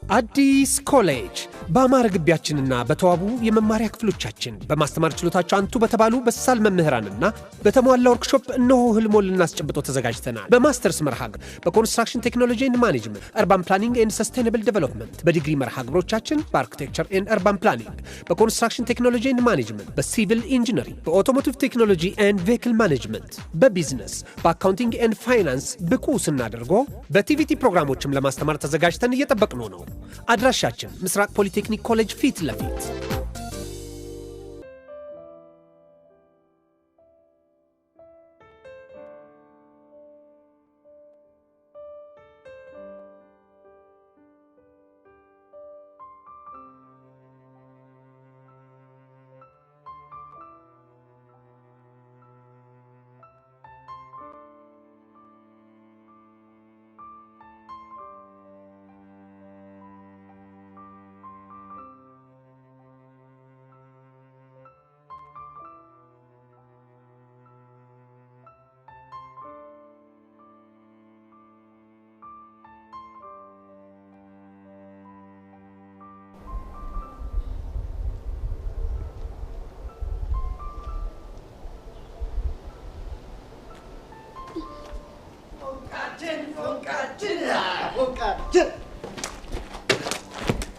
አዲስ ኮሌጅ በአማረ ግቢያችንና በተዋቡ የመማሪያ ክፍሎቻችን በማስተማር ችሎታቸው አንቱ በተባሉ በሳል መምህራንና በተሟላ ወርክሾፕ እነሆ ህልሞን ልናስጨብጦ ተዘጋጅተናል። በማስተርስ መርሃ ግብር በኮንስትራክሽን ቴክኖሎጂ ኤንድ ማኔጅመንት፣ አርባን ፕላኒንግ ኤንድ ሰስቴይነብል ዴቨሎፕመንት፣ በዲግሪ መርሃ ግብሮቻችን በአርኪቴክቸር ኤንድ አርባን ፕላኒንግ፣ በኮንስትራክሽን ቴክኖሎጂ ኤንድ ማኔጅመንት፣ በሲቪል ኢንጂነሪንግ፣ በኦቶሞቲቭ ቴክኖሎጂ ኤንድ ቬሂክል ማኔጅመንት፣ በቢዝነስ፣ በአካውንቲንግ ኤንድ ፋይናንስ ብቁ ስናደርጎ በቲቪቲ ፕሮግራሞችም ለማስተማር ተዘጋጅተን እየጠበቅነው ነው። አድራሻችን ምስራቅ ፖሊቴክኒክ ኮሌጅ ፊት ለፊት።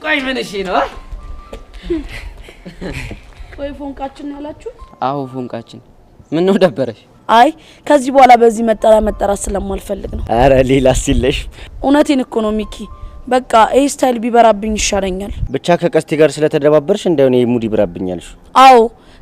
ቆይ ምን እሺ ነው? ቆይ ፎንቃችን ያላችሁ? አዎ ፎንቃችን። ምን ነው ደበረሽ? አይ ከዚህ በኋላ በዚህ መጠራት ስለማልፈልግ ነው። አረ ሌላ ሲለሽ። እውነቴን እኮ ነው ሚኪ። በቃ ይሄ ስታይል ቢበራብኝ ይሻለኛል። ብቻ ከቀስቴ ጋር ስለተደባበርሽ እንደሆነ ሙድ ይብራብኛልሽ። አዎ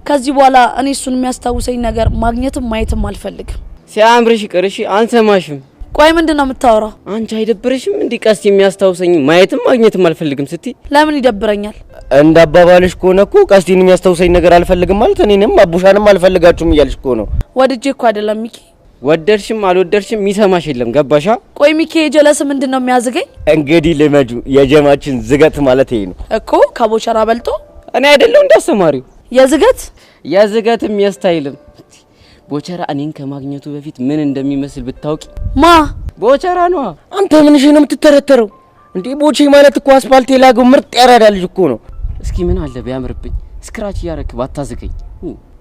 ከዚህ በኋላ እኔ እሱን የሚያስታውሰኝ ነገር ማግኘትም ማየትም አልፈልግም። ሲያምርሽ ቅርሽ አንሰማሽም። ቆይ ምንድነው የምታወራው? አንቺ አይደብርሽም? እንዲ ቀስቴ የሚያስታውሰኝ ማየትም ማግኘትም አልፈልግም ስትይ ለምን ይደብረኛል? እንደ አባባልሽ ከሆነ እኮ ቀስቴን የሚያስታውሰኝ ነገር አልፈልግም ማለት እኔንም አቡሻንም አልፈልጋችሁም እያልሽ እኮ ነው። ወድጄ እኮ አይደለም ሚኪ። ወደድሽም አልወደድሽም የሚሰማሽ የለም። ገባሻ? ቆይ ሚኪ የጀለስ ምንድነው የሚያዝገኝ? እንግዲህ ልመጁ የጀማችን ዝገት ማለት ይሄ ነው እኮ። ከቦቸራ በልጦ እኔ አይደለም እንዳስተማሪው የዝገት የሚያስታይልም ቦቸራ እኔን ከማግኘቱ በፊት ምን እንደሚመስል ብታውቂ። ማ ቦቸራ ነው። አንተ ምንሽ ነው የምትተረተረው እንዴ? ቦቼ ማለት እኮ አስፋልት የላገው ምርጥ ያራዳ ልጅ እኮ ነው። እስኪ ምን አለ ቢያምርብኝ ስክራች ያረክ ባታዝገኝ።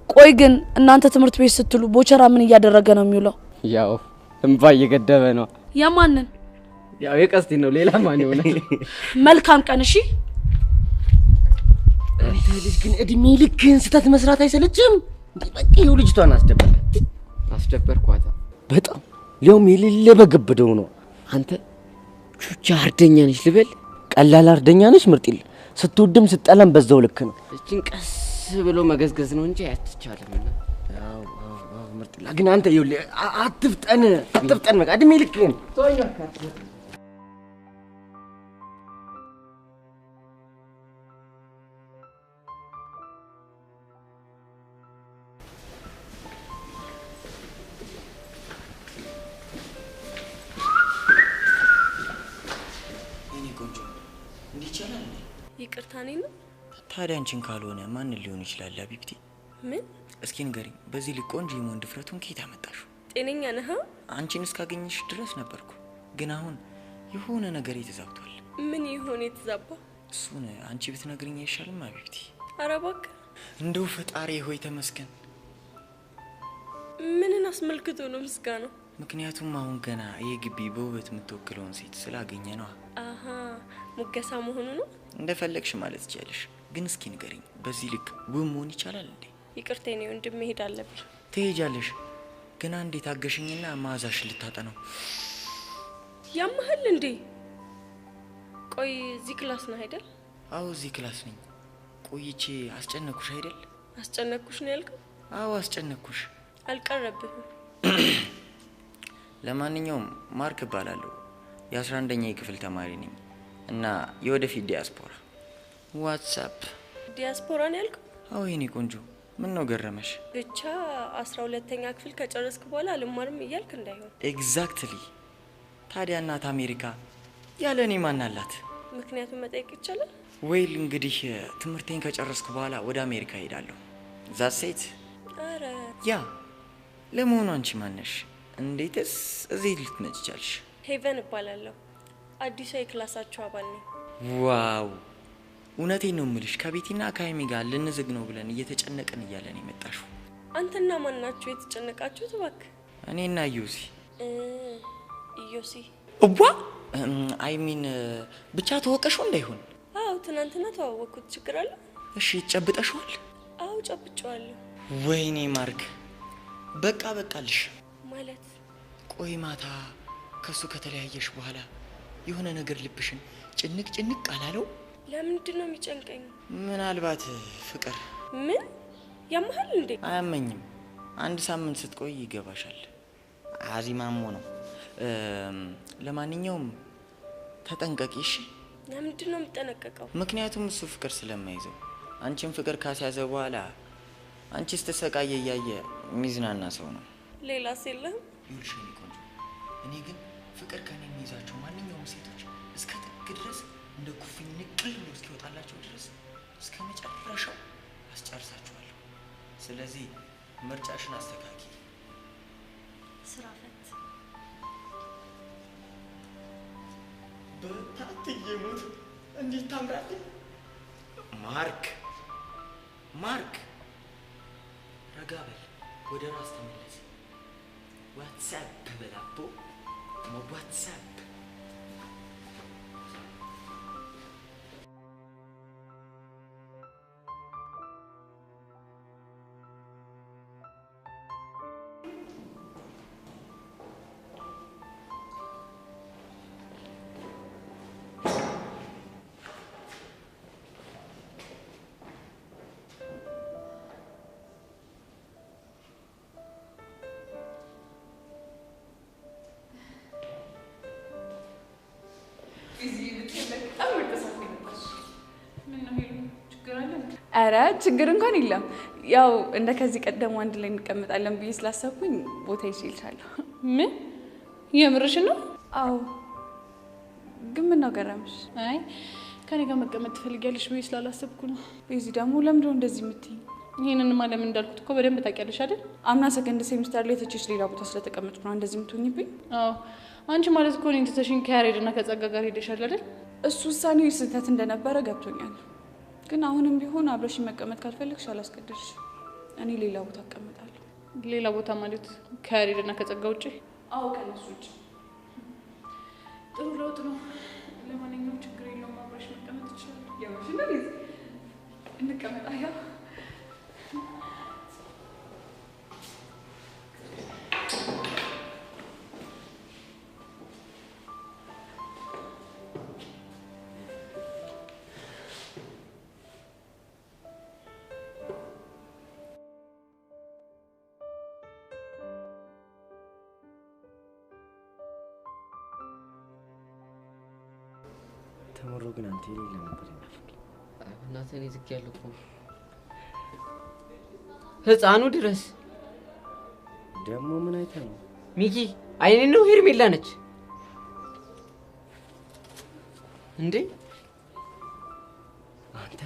ቆይ ግን እናንተ ትምህርት ቤት ስትሉ ቦቸራ ምን እያደረገ ነው የሚውለው? ያው እንባ እየገደበ ነው። ያማንን? ያው የቀስቴ ነው። ሌላ ማን ይሆናል? መልካም ቀን። እሺ አንተ ልጅ ግን እድሜ ልክህን ስተት መስራት አይሰለችም? በቃ ይኸው ልጅቷን አስደበርኳት በጣም ሊያውም የሌለ በግብደው ነው። አንተ ቹቻ አርደኛ ነሽ ልበል? ቀላል አርደኛ ነሽ ምርጥል። ስትወድም ስትጠላም በዛው ልክ ነው። እቺን ቀስ ብሎ መገዝገዝ ነው እንጂ አያትቻለም። ያው ምርጥል ግን አንተ ይኸውልህ አትፍጠን በቃ እድሜ ልክህን ተወኝ አካት። ይቅርታ ነኝ ነው። ታዲያ አንቺን ካልሆነ ማን ሊሆን ይችላል? አቢብቲ ምን? እስኪ ንገሪኝ፣ በዚህ ልክ ቆንጆ የመሆን ድፍረቱን ከየት አመጣሽው? ጤነኛ ነህ? አንቺን እስካገኘሽ ድረስ ነበርኩ፣ ግን አሁን የሆነ ነገር ተዛብቷል። ምን ይሆን የተዛባ? እሱን አንቺ ብትነግሪኝ አይሻልም አቢብቲ? ኧረ እባክህ እንደው ፈጣሪ ሆይ ተመስገን። ምንን አስመልክቶ ነው ምስጋናው? ምክንያቱም አሁን ገና የግቢ በውበት የምትወክለውን ሴት ስላገኘ ነው። አሃ ሙገሳ መሆኑ ነው። እንደፈለግሽ ማለት ትችያለሽ፣ ግን እስኪ ንገሪኝ፣ በዚህ ልክ ውብ መሆን ይቻላል እንዴ? ይቅርታ ነው ወንድም፣ መሄድ አለብኝ። ትሄጃለሽ፣ ግን አንዴ ታገሽኝና ማዛሽ ልታጠናው። ያመሃል እንዴ? ቆይ እዚህ ክላስ ነው አይደል? አዎ እዚህ ክላስ ነኝ። ቆይቼ አስጨነኩሽ አይደል? አስጨነኩሽ ነው ያልከው? አዎ አስጨነኩሽ። አልቀረብህም። ለማንኛውም ማርክ እባላለሁ፣ የ11ኛ ክፍል ተማሪ ነኝ እና የወደፊት ዲያስፖራ። ዋትስአፕ ዲያስፖራ ነው ያልከው? አዎ የኔ ቆንጆ፣ ምን ነው ገረመሽ? ብቻ 12ኛ ክፍል ከጨረስክ በኋላ አልማርም እያልክ እንዳይሆን። ኤግዛክትሊ። ታዲያ እናት አሜሪካ ያለ እኔ ማን አላት? ምክንያቱም መጠየቅ ይቻላል? ወይል እንግዲህ ትምህርቴን ከጨረስኩ በኋላ ወደ አሜሪካ ሄዳለሁ። ዛት ሴት። አረ ያ ለመሆኑ አንቺ ማነሽ? እንዴትስ እዚህ ልትመጪ ቻልሽ? ሄቨን እባላለሁ። አዲሷ የክላሳችሁ አባል ነኝ። ዋው እውነቴን ነው የምልሽ ከቤቲና ከሀይሚ ጋር ልንዝግ ነው ብለን እየተጨነቅን እያለን የመጣሽው አንተና ማን ናችሁ የተጨነቃችሁት እባክህ እኔና ዮሲ ዮሲ ዋ አይሚን ብቻ ተወቀሽው እንዳይሆን አው ትናንትና ተዋወቅኩት ችግር አለ እሺ ጨብጠሽዋል አው ጨብጨዋለሁ ወይኔ ማርክ በቃልሽ ማለት ቆይ ማታ ከሱ ከተለያየሽ በኋላ የሆነ ነገር ልብሽን ጭንቅ አላለው ለምንድን ነው የሚጨንቀኝ ምናልባት ፍቅር ምን ያመሃል እንዴ አያመኝም አንድ ሳምንት ስትቆይ ይገባሻል አዚማሞ ነው ለማንኛውም ተጠንቀቂ እሺ ለምንድን ነው የምጠነቀቀው ምክንያቱም እሱ ፍቅር ስለማይዘው አንቺን ፍቅር ካስያዘ በኋላ አንቺ ስትሰቃየ ያየ ሚዝናና ሰው ነው ሌላስ የለህም ይልሽኝ ቆንጆ እኔ ግን ፍቅር ከኔ የሚይዛቸው ማንኛውም ሴቶች እስከ ጥግ ድረስ እንደ ኩፍኝ ንቅል ብሎ እስኪወጣላቸው ድረስ እስከ መጨረሻው አስጨርሳቸዋለሁ ስለዚህ ምርጫሽን አስተካኪ ስራ ፈት በታትየሙት እንዴት ታምራለህ ማርክ ረጋበል ወደ ራስ ተመለስ ዋትስአፕ በላቦ ዋትስአፕ አረ ችግር እንኳን የለም ያው እንደ ከዚህ ቀደም አንድ ላይ እንቀመጣለን ብዬ ስላሰብኩኝ ቦታ ይችላልሻለሁ ምን የምርሽ ነው አው ግን ምን ነው ገረምሽ አይ ከኔ ጋር መቀመጥ ትፈልጊያለሽ ብዬ ስላላሰብኩ ነው በዚህ ደግሞ ለምንድን ነው እንደዚህ የምትይኝ ይሄንንማ ለምን እንዳልኩት እኮ በደንብ ታውቂያለሽ አይደል አምና ሰከንድ ሴሚስተር ላይ ተችሽ ሌላ ቦታ ስለተቀመጥኩ ነው እንደዚህ የምትሆኝብኝ አዎ አንቺ ማለት እኮ እኔን ትተሽኝ ከያሬድና ከጸጋ ጋር ሄደሻል አይደል እሱ ውሳኔው ስህተት እንደነበረ ገብቶኛል ግን አሁንም ቢሆን አብረሽ መቀመጥ ካልፈለግሽ አላስገድድሽ እኔ ሌላ ቦታ እቀመጣለሁ ሌላ ቦታ ማለት ከያሬድና ከጸጋ ውጪ አዎ ከነሱ ውጪ ጥሩ ለውጥ ነው ለማንኛውም ችግር የለውም አብረሽ መቀመጥ ትችላለሽ ያው ሽንት እንቀመጣያ ተመሮ ግን አንተ የሌለ ነበር ይናፍቅ እናቴ እኔ ዝቅ ያለው እኮ ህፃኑ ድረስ ደግሞ ምን አይተህ ነው ሚኪ አይኔ ነው ሄርሜላ ነች እንዴ አንተ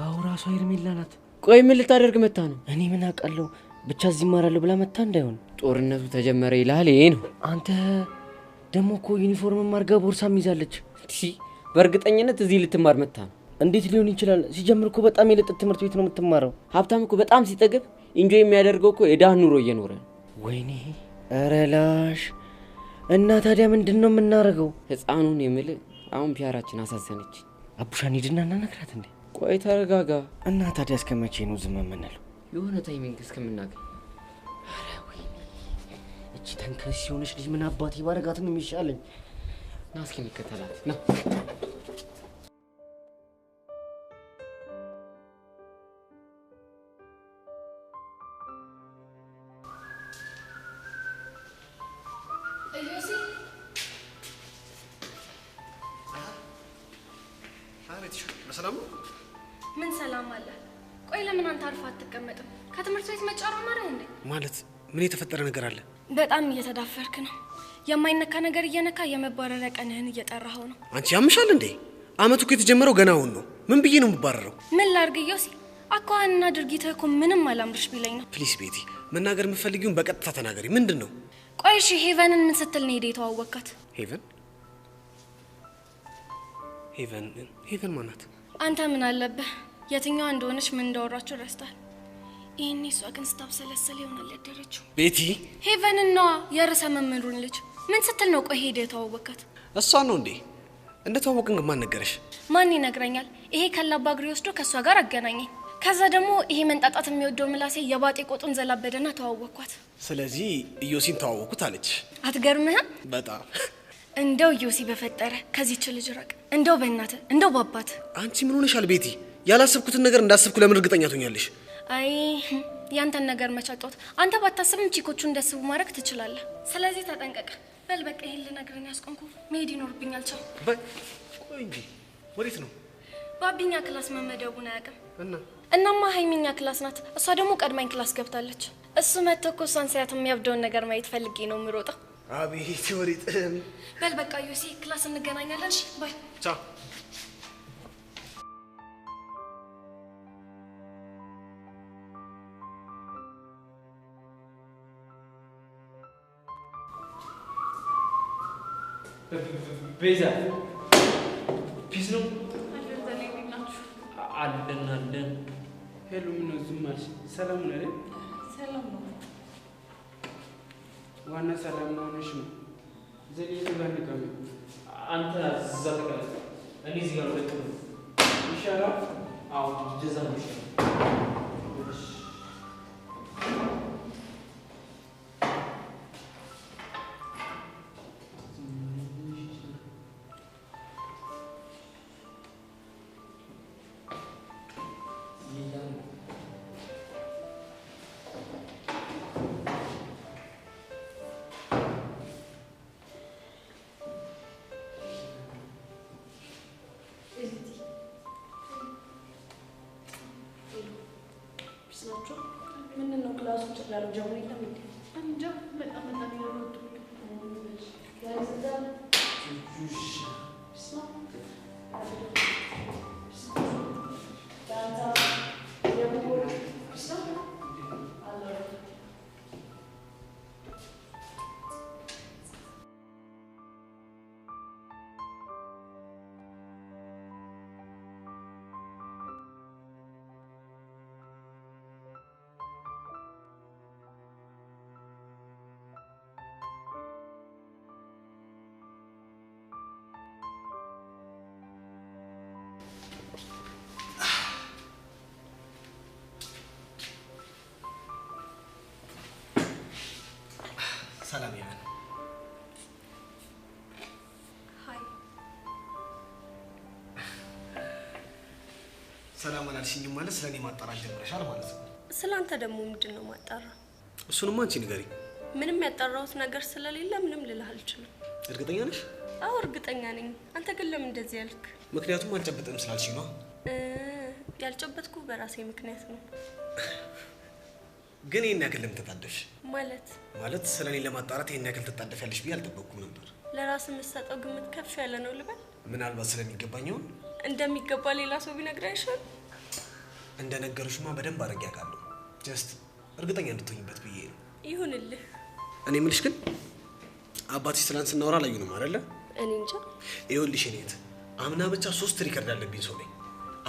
አው ራሷ ሄርሜላ ናት ቆይ ምን ልታደርግ መጣ ነው እኔ ምን አውቃለሁ ብቻ እዚህ ማራለሁ ብላ መጣ እንዳይሆን ጦርነቱ ተጀመረ ይላል ይሄ ነው አንተ ደሞ እኮ ዩኒፎርም ማርጋ ቦርሳም ይዛለች በእርግጠኝነት እዚህ ልትማር መጣ ነው እንዴት ሊሆን ይችላል ሲጀምር እኮ በጣም የለጠት ትምህርት ቤት ነው የምትማረው ሀብታም እኮ በጣም ሲጠግብ ኢንጆይ የሚያደርገው እኮ የዳህ ኑሮ እየኖረ ወይኔ አረላሽ እና ታዲያ ምንድነው የምናረገው ህፃኑን የምል አሁን ፒያራችን አሳዘነች አቡሻን ሂድና እናነግራት እንዴ ቆይ ተረጋጋ እና ታዲያ እስከመቼ ነው ዝም የምንለው የሆነ ታይሚንግ እስከምናገኝ አረ ወይኔ እቺ ተንከስ ሲሆነሽ ልጅ ምን አባቴ ባረጋትም የሚሻለኝ ና እስኪ እንከተላት ና በሰላም ምን ሰላም አለ ቆይ ለምን አንተ አርፋ አትቀመጥም ከትምህርት ቤት መጫወር ማረህ እንዴ ማለት ምን የተፈጠረ ነገር አለ በጣም እየተዳፈርክ ነው የማይነካ ነገር እየነካ የመባረሪያ ቀንህን እየጠራኸው ነው አንቺ ያምሻል እንዴ አመቱ እኮ የተጀመረው ገና አሁን ነው ምን ብዬ ነው የምባረረው ምን ላድርግ ዮሲ አኳንና ድርጊትህ እኮ ምንም አላምርሽ ቢለኝ ነው ፕሊስ ቤቲ መናገር የምትፈልጊውን በቀጥታ ተናገሪ ምንድነው ቆይ እሺ ሄቨንን ምን ስትል ነው የተዋወቅካት ሄቨን ሄቨን ማናት? አንተ ምን አለብህ? የትኛዋ እንደሆነች ምን እንዳወራችሁ ረስታል። ይሄኔ እሷ ግን ስታብሰለሰል ይሆናል ያደረችው። ቤቲ ሄቨን ነው የርዕሰ መምህሩን ልጅ። ምን ስትል ነው ቆይ ሄደ የተዋወቃት? እሷ ነው እንዴ? እንደተዋወቅን ግን ማን ነገረሽ? ማን ይነግረኛል? ይሄ ከላባ እግሬ ወስዶ ከሷ ጋር አገናኘኝ። ከዛ ደግሞ ይሄ መንጣጣት የሚወደው ምላሴ የባጤ ቆጡን ዘላበደና ተዋወቅኳት። ስለዚህ ኢዮሲን ተዋወቁት አለች። አትገርምህም? በጣም እንደው ኢዮሲ በፈጠረ ከዚህች ልጅ ራቅ። እንደው በእናትህ እንደው ባባት። አንቺ ምን ሆነሻል ቤቲ? ያላሰብኩትን ነገር እንዳሰብኩ ለምን እርግጠኛ ትሆኛለሽ? አይ ያንተን ነገር መቻጣት አንተ ባታስብም ቺኮቹ እንደስቡ ማድረግ ትችላለህ። ስለዚህ ተጠንቀቅ። በል በቃ ይሄን ልነግርህ ያስቆንኩ መሄድ ይኖርብኛል። ቻው። ቆይ እንጂ ወዴት ነው? ባቢኛ ክላስ መመደቡን አያውቅም እናማ ሀይሚኛ ክላስ ናት። እሷ ደግሞ ቀድማኝ ክላስ ገብታለች። እሱ መጥቶ እኮ እሷን ሳያት የሚያብደውን ነገር ማየት ፈልጌ ነው የምሮጠው። አቤት ወሬት። በል በቃ ዮሲ ክላስ እንገናኛለን። እሺ ባይ። ቻው። ቤዛ ፒስ ነው አለን። ሄሎ ምን ነው ዝም አልሽ? ሰላም ነው አይደል? ሰላም ነው። ዋና ሰላም ነው ነሽ ነው። ዘልዬ ባንቀም አንተ እዛ ተቀመጥ፣ እኔ እዚህ ጋር ልቀመጥ ይሻላል። አዎ ጀዛ ነው ይሻላል። ምንድነው ክላሱ ጭራለው ጀምሮ የለም እንዴ? እንጃ በጣም ይወጡ ሰላም ይሁን። ሃይ ሰላም አላልሽኝም ማለት ስለኔ ማጣራት ጀምረሻል ማለት ነው። ስላንተ ደግሞ ምንድነው ማጣራ? እሱንማ አንቺ ንገሪ። ምንም ያጣራሁት ነገር ስለሌለ ምንም ልልህ አልችልም። እርግጠኛ ነሽ? አዎ እርግጠኛ ነኝ። አንተ ግን ለምን እንደዚህ ያልክ? ምክንያቱም አልጨበጥም ስላልሽኝ ነው። ያልጨበጥኩ በራሴ ምክንያት ነው። ግን ይሄን ያክል ለምን ተጣደፍሽ? ማለት ስለኔ ለማጣራት ይሄን ያክል ተጣደፊያለሽ ብዬ አልጠበቅኩም ነበር። ለራስ የምትሰጠው ግምት ከፍ ያለ ነው ልበል? ምናልባት ስለሚገባኝ ይሆን? እንደሚገባ ሌላ ሰው ቢነግር አይሻል? እንደነገሩሽማ በደንብ አድርጌ አውቃለሁ። ጀስት እርግጠኛ እንድትሆኝበት ብዬ ነው። ይሁንልህ። እኔ የምልሽ ግን አባትሽ ትናንት ስናወራ አላዩንም አይደለ? እኔ እንጃ። ይኸውልሽ እኔት አምና ብቻ 3 ሪከርድ ያለብኝ ሰው ነኝ።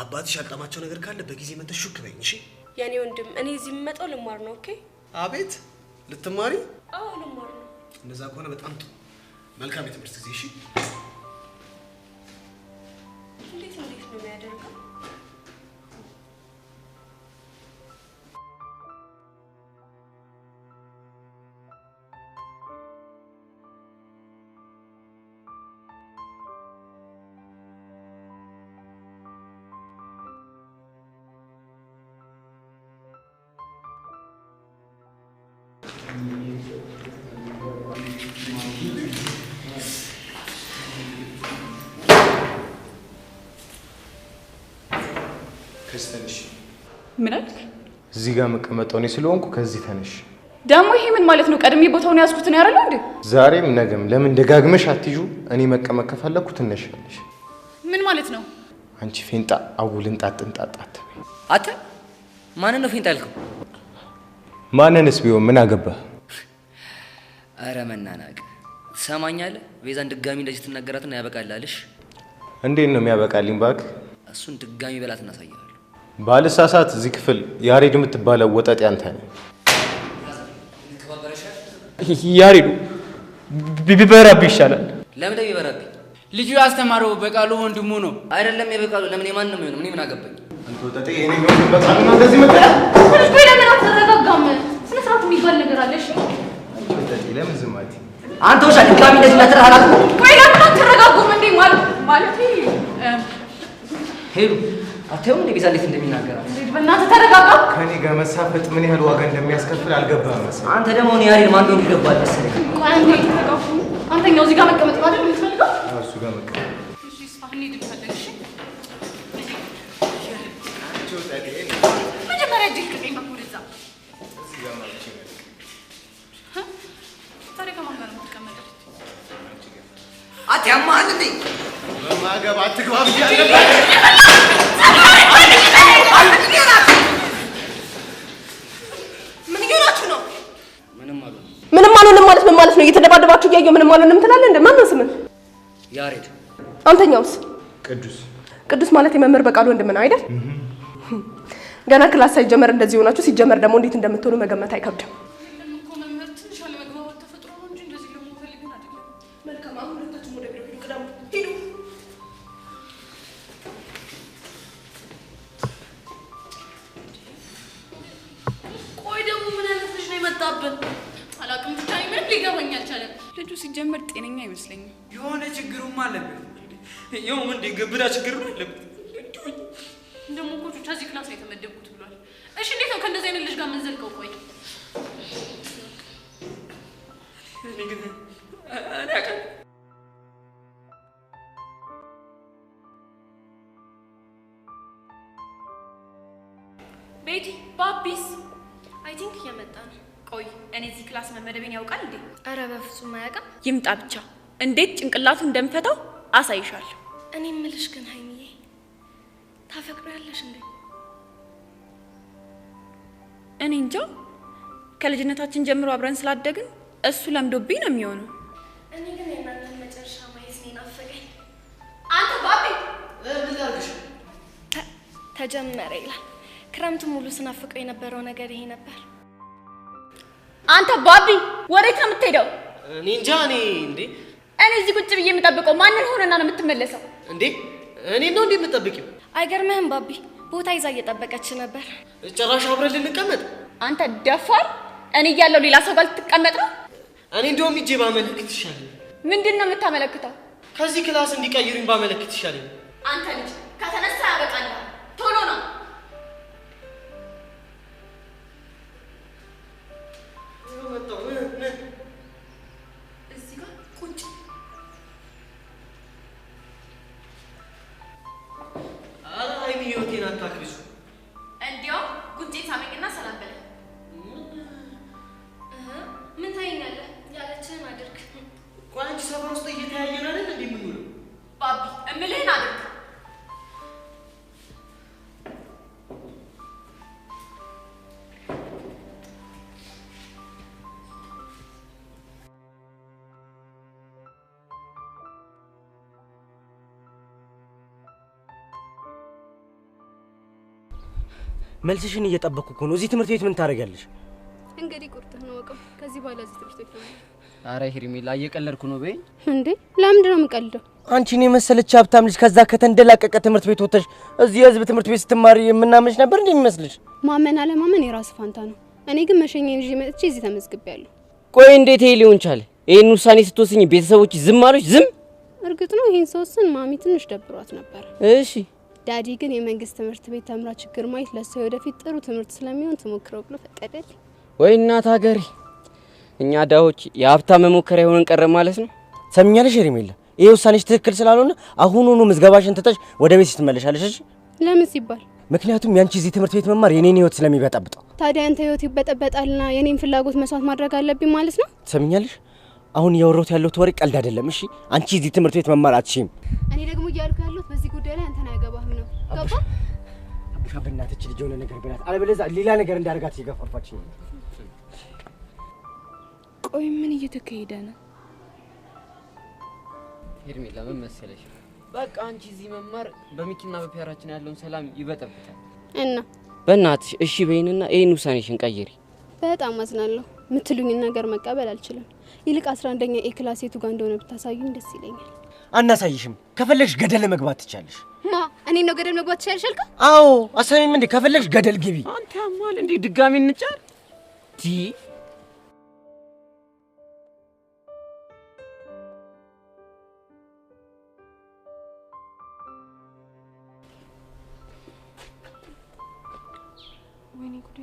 አባትሽ ያልጠማቸው ነገር ካለ በጊዜ መጥተሽ ሹክ በይኝ እሺ? የኔ ወንድም እኔ እዚህ የምመጣው ልማር ነው። ኦኬ? አቤት ልትማሪ? አዎ ልማር ነው። እንደዛ ከሆነ በጣም ጥሩ። መልካም የትምህርት ጊዜ እሺ? እንዴት ነው የሚያደርገው? ከስተንሽ ምን አልክ? እዚህ ጋር መቀመጠው እኔ ስለሆንኩ ከዚህ ተነሽ። ደግሞ ይሄ ምን ማለት ነው? ቀድሜ ቦታውን ያዝኩት ነው ያረለው እንዴ? ዛሬም ነገም ለምን ደጋግመሽ አትይዙ? እኔ መቀመጥ ከፈለኩ ትነሻለሽ። ምን ማለት ነው? አንቺ ፌንጣ አጉልን ጣጥንጣጣት። አተ ማንን ነው ፌንጣ ያልከው? ማንንስ ቢሆን ምን አገባህ? አረ መናናቅ ሰማኛለህ። ቤዛን ድጋሚ እንደዚህ ትናገራትና ያበቃላልሽ። እንዴት ነው የሚያበቃልኝ ባክ? እሱን ድጋሚ በላት እናሳያለን። ባልሳሳት እዚህ ክፍል ያሬድ የምትባለው ወጠጤ አንተ ነህ። ያሬዱ ቢበራብ ይሻላል። ለምን ቢበራብኝ? ልጁ ያስተማረው በቃሉ ወንድሙ ነው። አይደለም የበቃሉ ለምን የማን ነው የሚሆነው? ምን አገባኝ? አንተ ወጠጤ የኔ ነው በቃሉ ነው እንደዚህ መጣ። ቆይ ለምን አትረጋጋም? ስነ ስርዓት የሚባል ነገር አለ። እሺ ወጠጤ ለምን ዝም አትይ? አንተ ወሻ ድጋሚ እንደዚህ እንዳትረጋጋ። ቆይ ለምን አትረጋጉም እንዴ? ማለት ሄሉ አታዩም እንዴ ቤዛ እንዴት እንደሚናገራት? በእናትህ ተረጋጋ። ከኔ ጋር መሳፈጥ ምን ያህል ዋጋ እንደሚያስከፍል አልገባህም መሰለኝ። አንተ ደግሞ እኔ ያሬድ ማን እንደሆነ ይገባል መሰለኝ። አንተ ተረጋጋ። አንተኛው እዚህ ጋር መቀመጥ ነው አይደል የምትፈልገው? እሱ ጋር መቀመጥ። እሺ እስፋህኒ ድልፈልግ። እሺ መጀመሪያ እጅግ ከቀኝ በኩል እዛ እዚህ ጋር ማለት ነው። ታዲያ ከማን ጋር ነው የምትቀመጠው? አትያማል እንዴ? በማገባ አትግባ ብያለሁ። ምን እየሆናችሁ ነው? ምንም አልሆንም ማለት ምን ማለት ነው? እየተደባደባችሁ እያየሁ ምንም አልሆንም ትላለህ እንዴ? ማን ነው ስምህ? ያሬድ። አንተኛውስ? ቅዱስ። ቅዱስ ማለት የመምህር በቃሉ ወንድም ነው አይደል? ገና ክላስ ሳይጀመር እንደዚህ ሆናችሁ ሲጀመር ደግሞ እንዴት እንደምትሆኑ መገመት አይከብድም። ልጁ ሲጀመር ጤነኛ አይመስለኝም። የሆነ ችግሩም አለበት። ይኸው ምን ግብዳ ችግር ነው አለበት። ደግሞ ኮቹ ከዚህ ክላስ ላይ የተመደብኩት ብሏል። እሺ እንዴት ነው ከእንደዚህ አይነት ልጅ ጋር ምን ዘልቀው? ቆይ እኔ ግን አላውቅም። ቤቲ ባቢስ አይ ቲንክ እየመጣ ነው። ቆይ እኔ እዚህ ክላስ መመደቤን ያውቃል እንዴ? አረ በፍጹም አያውቅም። ይምጣ ብቻ እንዴት ጭንቅላቱ እንደምፈታው አሳይሻለሁ። እኔ እምልሽ ግን ሀይሚዬ ታፈቅሪያለሽ እንዴ? እኔ እንጃ ከልጅነታችን ጀምሮ አብረን ስላደግን እሱ ለምዶብኝ ነው የሚሆነው። እኔ ግን የእናንተን መጨረሻ ማየት ነው ናፈቀኝ። አንተ ባቢ ምን ያርግሽ? ተጀመረ ይላል። ክረምቱ ሙሉ ስናፍቀው የነበረው ነገር ይሄ ነበር። አንተ ባቢ ወዴት ነው የምትሄደው? እኔ እንጃ። እንዴ እኔ እዚህ ቁጭ ብዬ የምጠብቀው ማንን ሆነና ነው የምትመለሰው? እንዴ እኔ ነው እንዴ የምጠብቂው? አይገርምህም ባቢ? ቦታ ይዛ እየጠበቀች ነበር። ጭራሽ አብረን ልንቀመጥ? አንተ ደፋር! እኔ እያለሁ ሌላ ሰው ጋር ልትቀመጥ ነው? እኔ እንደውም ሂጄ ባመለክት ይሻለኝ። ምንድን ነው የምታመለክተው? ከዚህ ክላስ እንዲቀይሩኝ ባመለክት ይሻለኝ። አንተ ልጅ ከተነሳ ያበቃል። ቶሎ ነው። እዚህ ጋር ቁጭ። ኧረ ሀይሚ ህይወቴን አታክብሱ። እንዲያውም ጉንጬን ሳመኝና ሰላም በለኝ። ምን ታየኛለህ? ያለችህን አድርግ። ቆይ አንቺ ሰፈር ውስጥ እየተያየን አይደል እንዴ የምንውለው? ባቢ እምልህን አድርግ። መልስሽን እየጠበቅኩ እኮ ነው። እዚህ ትምህርት ቤት ምን ታደርጊያለሽ? እንግዲህ ቁርጥህን ወቀው። ከዚህ በኋላ እዚህ ትምህርት ቤት ነው። አረ ሄርሜላ እየቀለድኩ ነው በይ። እንዴ ለምንድን ነው የምቀልደው? አንቺን የመሰለች ሀብታም ልጅ ከዛ ከተንደላቀቀ ትምህርት ቤት ወጥተሽ እዚህ የህዝብ ትምህርት ቤት ስትማሪ የምናምንሽ ነበር እንዴ የሚመስልሽ? ማመን አለማመን የራስ ፋንታ ነው። እኔ ግን መሸኘኝ ይዤ መጥቼ እዚህ ተመዝግቤያለሁ። ቆይ እንዴት ይሄ ሊሆን ቻለ? ይሄን ውሳኔ ስትወስኝ ቤተሰቦች ዝም አሉሽ? ዝም? እርግጥ ነው ይሄን ስወስን ማሚ ትንሽ ደብሯት ነበር። እሺ ዳዲ ግን የመንግስት ትምህርት ቤት ተምራ ችግር ማየት ለሷ ወደፊት ጥሩ ትምህርት ስለሚሆን ትሞክረው ብሎ ፈቀደልኝ። ወይ እናት ሀገሬ፣ እኛ ዳዎች የሀብታም መሞከሪያ ሆነን ቀረ ማለት ነው። ሰምኛለሽ ሄርሜላ፣ ይሄ ውሳኔሽ ትክክል ስላልሆነ አሁኑኑ ምዝገባሽን ትተሽ ወደ ቤት ትመለሻለሽ። እሺ? ለምን ሲባል? ምክንያቱም ያንቺ እዚህ ትምህርት ቤት መማር የኔን ህይወት ስለሚበጠብጠው። ታዲያ አንተ ህይወት ይበጠበጣልና የኔን ፍላጎት መስዋዕት ማድረግ አለብኝ ማለት ነው? ሰምኛለሽ? አሁን እያወራሁት ያለሁት ወሬ ቀልድ አይደለም። እሺ? አንቺ እዚህ ትምህርት ቤት መማር አትችይም። እኔ ደግሞ እያልኩ ያለሁት በዚህ ጉዳይ ላይ አንተን አያገባህም ነው። ገባ? አቡሻ በእናትህ ልጅ የሆነ ነገር ብላት፣ አለበለዚያ ሌላ ነገር እንዳደርጋት እየገፋፋችኝ ነው። ቆይ ምን እየተካሄደ ነው? ሄርሜላ ምን መሰለሽ፣ በቃ አንቺ እዚህ መማር በሚኪና በፒያራችን ያለውን ሰላም ይበጠብጣል። እና በእናትሽ እሺ በይንና ይሄን ውሳኔሽን ቀይሪ። በጣም አዝናለሁ። ምትሉኝን ነገር መቀበል አልችልም። ይልቅ 11ኛ ኤ ክላስ የቱ ጋር እንደሆነ ብታሳዩኝ ደስ ይለኛል። አናሳይሽም። ከፈለግሽ ገደል መግባት ትቻለሽ። ማ እኔ ነው ገደል መግባት ትቻለሽ አልካ? አዎ አሰሚም እንዴ ከፈለግሽ ገደል ግቢ። አንተ ያማል እንዴ ድጋሚ እንጫር ዲ ወይኔ ጉዴ!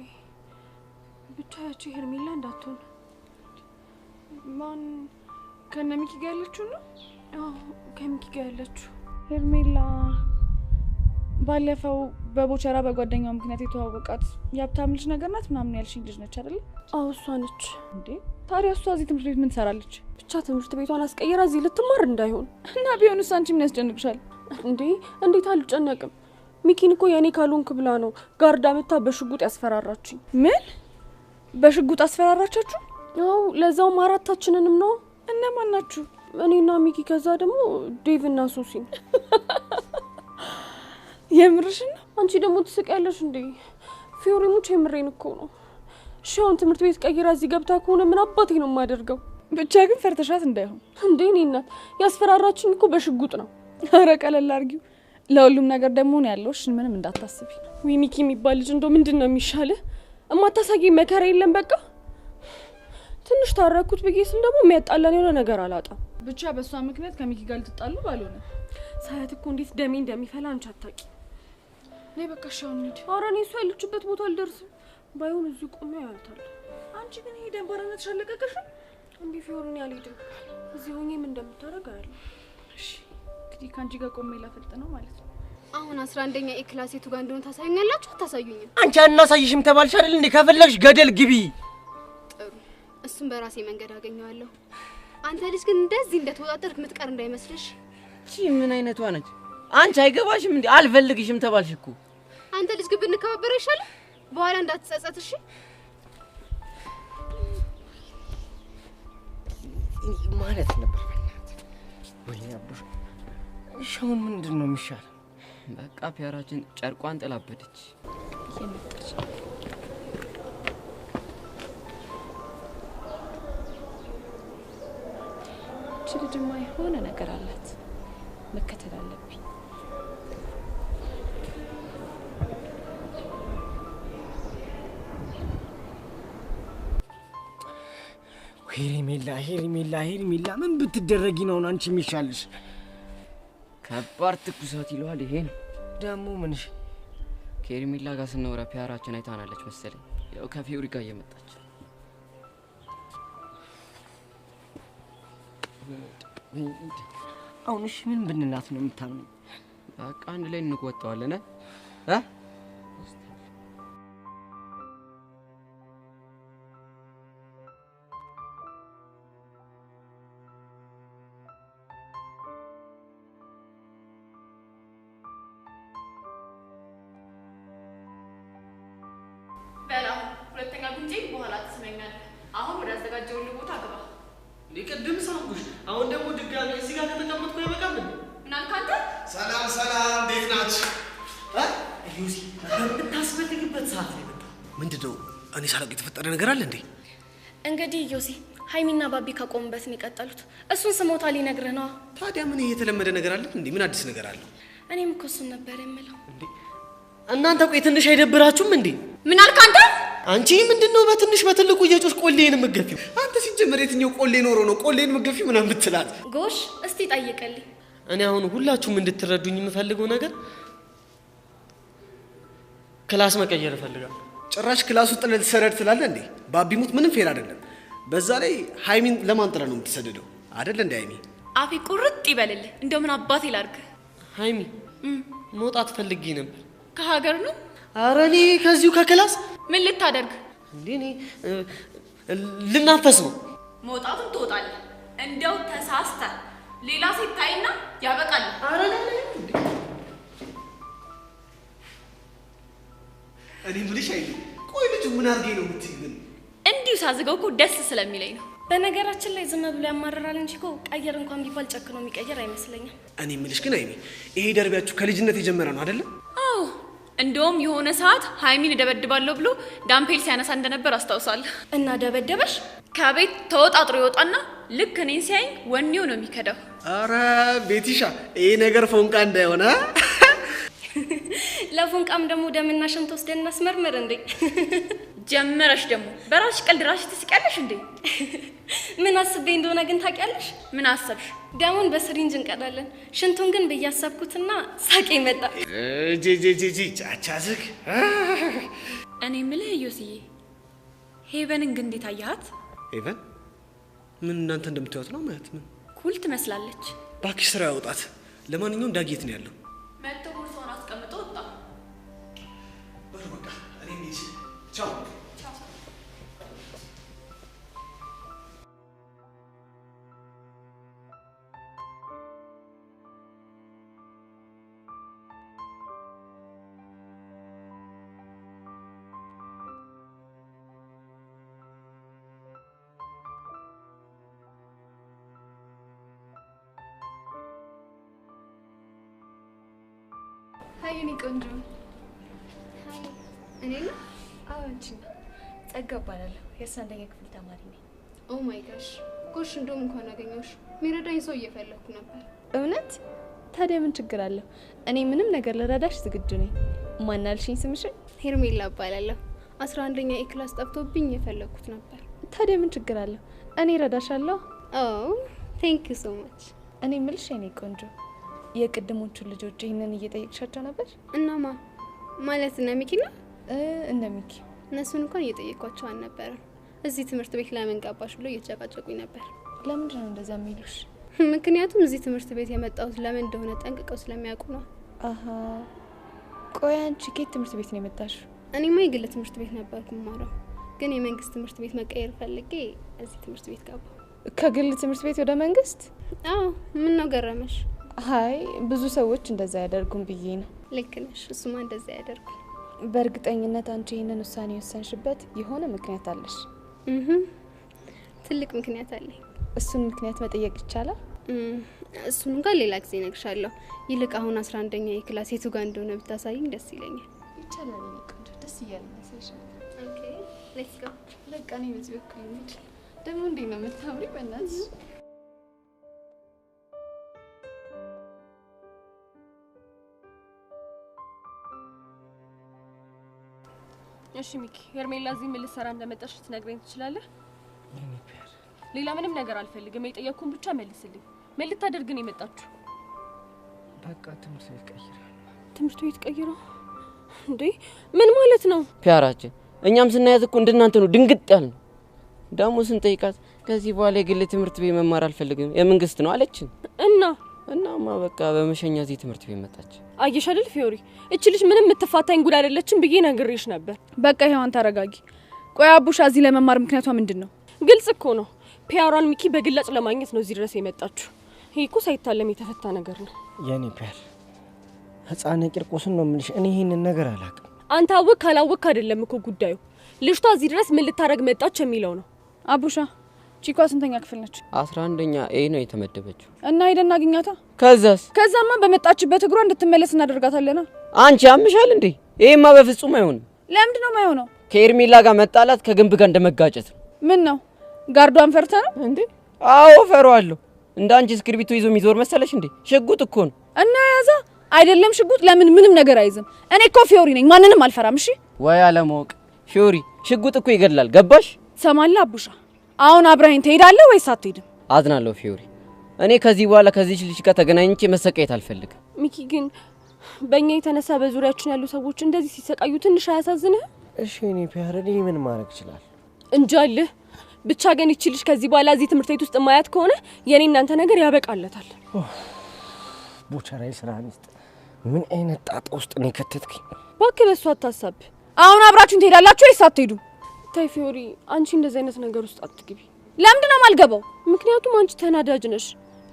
ብቻ ያቺ ሄርሜላ እንዳትሆን። ማን ከነሚኪ ጋር ያለችው ነው? አዎ ከሚኪ ጋር ያለችው ሄርሜላ ባለፈው በቦቸራ በጓደኛው ምክንያት የተዋወቃት የሀብታም ልጅ ነገር ናት ምናምን ያልሽኝ ልጅ ነች አይደል? አዎ እሷ ነች። እንዴ ታዲያ እሷ እዚህ ትምህርት ቤት ምን ትሰራለች? ብቻ ትምህርት ቤቷን አስቀይራ እዚህ ልትማር እንዳይሆን። እና ቢሆንስ አንቺ ምን ያስጨንቅሻል? እንዴ እንዴት አልጨነቅም? ሚኪን እኮ የኔ ካልሆንክ ብላ ነው ጋርዳ መታ በሽጉጥ ያስፈራራችኝ። ምን በሽጉጥ አስፈራራቻችሁ? አዎ ለዛውም አራታችንንም ነው። እነማን ናችሁ? እኔና ሚኪ ከዛ ደግሞ ዴቭ እና ሶሲን። የምርሽን ነው? አንቺ ደግሞ ትስቂያለሽ እንዴ? ፊዮሪ ሙች የምሬን እኮ ነው። እሺ አሁን ትምህርት ቤት ቀይራ እዚህ ገብታ ከሆነ ምን አባቴ ነው የማደርገው? ብቻ ግን ፈርተሻት እንዳይሆን። እንዴ እኔ እናት ያስፈራራችኝ እኮ በሽጉጥ ነው። ኧረ ቀለል አድርጊው። ለሁሉም ነገር ደግሞ ነው ያለውሽ፣ ምንም እንዳታስቢ። ወይ ሚኪ የሚባል ልጅ እንደው ምንድነው የሚሻለ? እማታሳጊኝ መከራ የለም በቃ። ትንሽ ታረኩት ብዬ ስል ደግሞ የሚያጣላን የሆነ ነገር አላጣም። ብቻ በሷ ምክንያት ከሚኪ ጋር ልትጣሉ ባልሆነ። ሳያት እኮ እንዴት ደሜ እንደሚፈላ አንቺ አታቂ። ነይ በቃ ሻውን እንሂድ። ኧረ እኔ እሷ ያለችበት ቦታ አልደርስም። ባይሆን እዚህ ቆሜ አያታለሁ። አንቺ ግን ይሄ ደንባራነትሽ አለቀቀሽም? እንዴ ፊዮሪን ያልሄድም እዚህ ሆኜ ምን እንደምታደርግ አያለሁ። እሺ እንግዲህ ከአንቺ ጋር ቆሜ ላፈልጥ ነው ማለት ነው። አሁን 11ኛ ኤ ክላስ የቱ ጋር እንደሆነ ታሳዩኛላችሁ? አታሳዩኝም? አንቺ አናሳይሽም ተባልሽ አይደል እንዴ? ከፈለግሽ ገደል ግቢ። ጥሩ እሱም በራሴ መንገድ አገኘዋለሁ። አንተ ልጅ ግን እንደዚህ እንደተወጣጠርክ ምትቀር እንዳይመስልሽ። እቺ ምን አይነቷ ነች? አንቺ አይገባሽም እንዴ? አልፈልግሽም ተባልሽ እኮ። አንተ ልጅ ግን ብንከባበር ይሻላል። በኋላ እንዳትጸጸት እሺ? ማለት ነበር በእናትህ። ወይኔ አቡሽ ሻውን ምንድነው የሚሻለው? በቃ ፒያራችን ጨርቋን ጥላበደች። እየመጣች ልጅማ የሆነ ነገር አላት። መከተል አለብኝ። ሄርሜላ ምን ብትደረጊ ነው አንቺ የሚሻልሽ? ከባድ ትኩሳት ይለዋል ይሄ ነው ደግሞ ምንሽ? ከሄርሜላ ጋር ስናወራ ፒያራችን አይታናለች መሰለኝ። ያው ከፊዮሪ ጋር እየመጣች አሁን እሺ ምን ብንላት ነው የምታምነው? በቃ አንድ ላይ እንቆጣዋለን ሁለተኛ ጉንጬ በኋላ ትስመኛለህ። አሁን ወደ አዘጋጀውልህ ቦታ ግባ። ቅድም ሳምኩሽ፣ አሁን ደግሞ ድጋሚ እዚህ ጋር ከተቀመጥኩ አይበቃም? ምን አልክ አንተ? ሰላም እንዴት ናችሁ? ዩሲ በምታስፈልግበት ሰዓት ላይ መጣ። ምንድነው? እኔ ሳላውቅ የተፈጠረ ነገር አለ እንዴ? እንግዲህ ዮሲ ሃይሚና ባቢ ከቆሙበት ነው የቀጠሉት። እሱን ስሞታ ሊነግርህ ነው። ታዲያ ምን የተለመደ ነገር አለ እንዴ? ምን አዲስ ነገር አለ? እኔም እኮ እሱን ነበር የምለው። እንዴ እናንተ ቆይ ትንሽ አይደብራችሁም እንዴ? ምን አልክ አንተ? አንቺ ምንድነው በትንሽ በትልቁ እየጮሽ ቆሌን የምትገፊው? አንተ ሲጀመር የትኛው ቆሌ ኖሮ ነው ቆሌን የምትገፊው ምናምን ብትላት? ጎሽ እስቲ ጠይቅልኝ። እኔ አሁን ሁላችሁም እንድትረዱኝ የምፈልገው ነገር ክላስ መቀየር እፈልጋለሁ። ጭራሽ ክላስ ውስጥ ለተሰረድ ትላለህ እንዴ? ባቢሙት ምንም ፌር አይደለም። በዛ ላይ ሃይሚን ለማን ጥላ ነው የምትሰደደው? አይደል እንዴ ሃይሚ? አፌ ቁርጥ ይበልልህ። እንደው ምን አባቴ ላድርግ? ሃይሚ መውጣት ፈልጌ ነበር። ከሀገር ነው? ኧረ እኔ ከዚሁ ከክላስ ምን ልታደርግ እንዴ? እኔ ልናፈስ ነው። መውጣቱን ትወጣለህ። እንደው ተሳስተ ሌላ ሴት ታይና ያበቃል። ኧረ እኔ ምልሽ አይደል? ቆይ ልጁ ምን አድርጌ ነው የምትይኝ? እንዲሁ ሳዝገው እኮ ደስ ስለሚለኝ ነው። በነገራችን ላይ ዝም ብሎ ያማራራል እንጂ እኮ ቀየር እንኳን ቢባል ጨክኖ የሚቀየር አይመስለኝም። እኔ የምልሽ ግን አይሚ ይሄ ደርቢያችሁ ከልጅነት የጀመረ ነው አይደል? አዎ እንደውም የሆነ ሰዓት ሃይሚን ደበድባለሁ ብሎ ዳምፔል ሲያነሳ እንደነበር አስታውሳለሁ። እና ደበደበሽ? ከቤት ተወጣጥሮ ይወጣና ልክ እኔን ሲያይ ወኔው ነው የሚከዳው። አረ ቤቲሻ ይሄ ነገር ፎንቃ እንዳይሆነ ለፎንቃም ደግሞ ደምና ሽንት ወስደን እናስመርምር እንዴ? ጀመረሽ ደግሞ በራስሽ ቀልድ ራስሽ ትስቂያለሽ እንዴ? ምን አስቤ እንደሆነ ግን ታውቂያለሽ? ምን አሰብሽ? ደሙን በስሪንጅ እንቀዳለን፣ ሽንቱን ግን በያሰብኩትና ሳቄ መጣ። ጂጂጂጂ ቻቻዝክ እኔ የምልህ ዮስዬ ሄቨንን ግን እንዴት አያት? ሄቨን ምን እናንተ እንደምትያዩት ነው ማለት ምን? ኩል ትመስላለች። ባክሽ ስራ ያውጣት። ለማንኛውም ዳጌት ነው ያለው። መጥቶ ቦርሳውን አስቀምጦ ወጣ። በቃ እኔ እንጂ ቻው። ሀይ የኔ ቆንጆ። እኔ ነው? አዎ አንቺ ነው። ጸጋ እባላለሁ። የ11ኛ ክፍል ተማሪ ነኝ። ኦ ማይ ጋሽ ጎሽ፣ እንደውም እንኳን አገኘሁሽ። የሚረዳኝ ሰው እየፈለኩ ነበር። እውነት? ታዲያ ምን ችግር አለው? እኔ ምንም ነገር ልረዳሽ ዝግጁ ነኝ። ማን አልሽኝ ስምሽን? ሄርሜላ እባላለሁ። 11ኛ ኤ ክላስ ጠፍቶብኝ እየፈለኩት ነበር። ታዲያ ምን ችግር አለው? እኔ እረዳሻለሁ። ኦ ቴንክ ዩ ሶ ማች። እኔ የምልሽ የኔ ቆንጆ የቅድሞቹ ልጆች ይሄንን እየጠየቅሻቸው ነበር? እናማ ማለት እነ ሚኪና እነ ሚኪ እነሱን እንኳን እየጠየቅኳቸው አልነበረም። እዚህ ትምህርት ቤት ለምን ገባሽ ብሎ እየተጨቃጨቁኝ ነበር። ለምንድን ነው እንደዛ የሚሉሽ? ምክንያቱም እዚህ ትምህርት ቤት የመጣሁት ለምን እንደሆነ ጠንቅቀው ስለሚያውቁ ነው። አሃ ቆይ አንቺ ከየት ትምህርት ቤት ነው የመጣሽው? እኔማ የግል ትምህርት ቤት ነበርኩ የምማረው፣ ግን የመንግስት ትምህርት ቤት መቀየር ፈልጌ እዚህ ትምህርት ቤት ገባሁ። ከግል ትምህርት ቤት ወደ መንግስት? አዎ ምን ነው ገረመሽ? አይ ብዙ ሰዎች እንደዛ ያደርጉም ብዬ ነው። ልክ ነሽ፣ እሱማ እንደዛ ያደርጉ። በእርግጠኝነት አንቺ ይሄንን ውሳኔ ወሰንሽበት የሆነ ምክንያት አለሽ? ትልቅ ምክንያት አለኝ። እሱን ምክንያት መጠየቅ ይቻላል? እሱን እንኳን ሌላ ጊዜ እነግርሻለሁ። ይልቅ አሁን 11ኛ የክላስ የቱ ጋር እንደሆነ ብታሳይኝ ደስ ይለኛል። ይቻላል። ቆንጆ ደስ እያለ መሰለሽ። ኦኬ ሌትስ ጎ። በቃ እኔ በዚህ በኩል እንሂድ። ደግሞ እንዴት ነው የምታምሪ በእናትሽ። እሺ ሚኪ፣ ሄርሜላ እዚህ ምን ልትሰራ እንደመጣሽ ልትነግረኝ ትችላለህ? ሌላ ምንም ነገር አልፈልግም። የጠየቅኩን ብቻ መልስልኝ። ምን ልታደርግ ነው የመጣችሁ? በቃ ትምህርት ቤት ቀይራ። ትምህርት ቤት ቀይራ እንዴ? ምን ማለት ነው? ፒያራችን እኛም ስናያት እኮ እንደናንተ ነው ድንግጥ ያልን። ደግሞ ስንጠይቃት ከዚህ በኋላ የግል ትምህርት ቤት መማር አልፈልግም የመንግስት ነው አለችን። እናማ በቃ በመሸኛ እዚህ ትምህርት ቤት መጣች። አየሽ አይደል ፊዮሪ፣ እቺ ልጅ ምንም የምትፋታኝ ጉድ አይደለችም ብዬ ነግሬሽ ነበር። በቃ ይሄውን ተረጋጊ። ቆይ አቡሻ እዚህ ለመማር ምክንያቷ ምንድነው? ግልጽ እኮ ነው። ፒያሯን ሚኪ በግላጭ ለማግኘት ነው እዚህ ድረስ የመጣችሁ። ይሄ እኮ ሳይታለም የተፈታ ነገር ነው። የኔ ፒያር ህፃን ቂርቆስን ነው የምልሽ። እኔ ይሄንን ነገር አላውቅም። አንተ አወቅ አላወቅ አይደለም እኮ ጉዳዩ። ልጅቷ እዚህ ድረስ ምን ልታረግ መጣች የሚለው ነው። አቡሻ ቺኳ ስንተኛ ክፍል ነች? 11ኛ ኤ ነው የተመደበችው። እና ሄደን እናገኛታ። ከዛማ በመጣችበት እግሯ እንድትመለስ እናደርጋታለና። አንቺ ያምሻል እንዴ? ይሄማ በፍጹም አይሆንም። ለምንድን ነው የማይሆነው? ከኤርሜላ ጋር መጣላት ከግንብ ጋር እንደመጋጨት ነው። ምን ነው ጋርዷን ፈርተ ነው እንዴ? አዎ ፈራዋለሁ። እንዳንቺ እስክሪብቶ ይዞ የሚዞር መሰለሽ እንዴ? ሽጉጥ እኮ ነው። እና ያዛ አይደለም ሽጉጥ ለምን ምንም ነገር አይዝም። እኔ እኮ ፊዮሪ ነኝ፣ ማንንም አልፈራም። እሺ ወይ አለማወቅ። ፊዮሪ ሽጉጥ እኮ ይገድላል። ገባሽ? ሰማላ አቡሻ፣ አሁን አብረኸኝ ትሄዳለህ ወይስ አትሄድም? አዝናለሁ ፊዮሪ። እኔ ከዚህ በኋላ ከዚህ ልጅ ጋር ተገናኝቼ መሰቃየት አልፈልግም። ሚኪ ግን በእኛ የተነሳ በዙሪያችን ያሉ ሰዎች እንደዚህ ሲሰቃዩ ትንሽ አያሳዝንህ? እሺ እኔ ፒያር እኔ ምን ማድረግ ይችላል? እንጃልህ። ብቻ ግን ይቺ ልጅ ከዚህ በኋላ እዚህ ትምህርት ቤት ውስጥ ማያት ከሆነ የኔ እናንተ ነገር ያበቃለታል። ቦቸራይ ስራ ሚስት ምን አይነት ጣጣ ውስጥ ነው ከተትከኝ? እባክህ በሱ አታሳብ። አሁን አብራችሁን ትሄዳላችሁ ወይስ አትሄዱ? ታይ ፊዮሪ፣ አንቺ እንደዚህ አይነት ነገር ውስጥ አትግቢ። ለምንድን ነው የማልገባው? ምክንያቱም አንቺ ተናዳጅ ነሽ።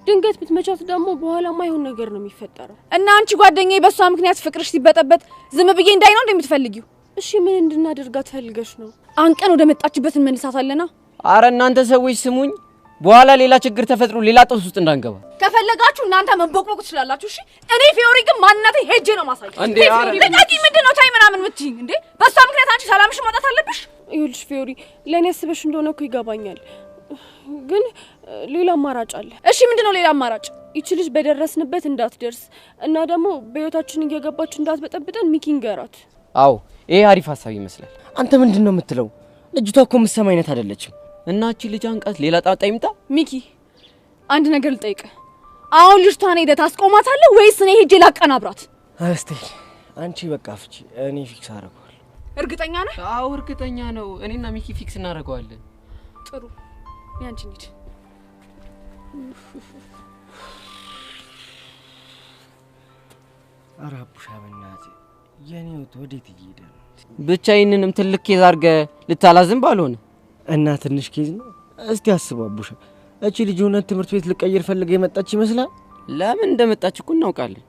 ድንገት ብትመቻት ደግሞ በኋላ ማይሆን ነገር ነው የሚፈጠረው። እና አንቺ ጓደኛዬ በሷ ምክንያት ፍቅርሽ ሲበጠበጥ ዝም ብዬ እንዳይ ነው እንደምትፈልጊው? እሺ ምን እንድናደርጋት ፈልገሽ ነው? አንቀን ወደ መጣችበት እንመልሳታለና። አረ እናንተ ሰዎች ስሙኝ፣ በኋላ ሌላ ችግር ተፈጥሮ ሌላ ጦስ ውስጥ እንዳንገባ። ከፈለጋችሁ እናንተ መንቦቅቦቅ ትችላላችሁ። እሺ እኔ ፊዮሪ ግን ማንነቴ ሄጄ ነው ማሳየው። እንዴ ለቃቂ ምንድነው ታይ ምናምን ምትይኝ እንዴ? በሷ ምክንያት አንቺ ሰላምሽ ማጣት አለብሽ? ይኸውልሽ ፊዮሪ፣ ለእኔ አስበሽ እንደሆነ እኮ ይገባኛል፣ ግን ሌላ አማራጭ አለ። እሺ ምንድነው ሌላ አማራጭ? ይቺ ልጅ በደረስንበት እንዳትደርስ እና ደግሞ በህይወታችን እየገባች እንዳትበጠብጠን ሚኪ ንገራት። አዎ ይሄ አሪፍ ሀሳብ ይመስላል። አንተ ምንድነው የምትለው? ልጅቷ እኮ የምትሰማ አይነት አይደለችም። እና እቺ ልጅ አንቃት ሌላ ጣጣ ይምጣ። ሚኪ አንድ ነገር ልጠይቅ። አሁን ልጅቷን ሄደህ ታስቆማታለህ ወይስ እኔ ሄጄ ላቀናብራት? እስቲ አንቺ በቃ ፍቺ፣ እኔ ፊክስ አደርገዋለሁ። እርግጠኛ ነህ? አዎ እርግጠኛ ነው። እኔና ሚኪ ፊክስ እናደርገዋለን። ጥሩ ያንቺ ልጅ ኧረ አቡሻ በእናትህ የኔው ወዴት እየሄደ ነው? ብቻ ይሄንንም ትልቅ ኬዝ አድርገህ ልታላዝም ባልሆነ እና ትንሽ ኬዝ ነው። እስቲ አስበው አቡሻ፣ እቺ ልጅ ሆነ ትምህርት ቤት ልቀይር ፈልገ የመጣች ይመስላል። ለምን እንደመጣች እኮ እናውቃለን፣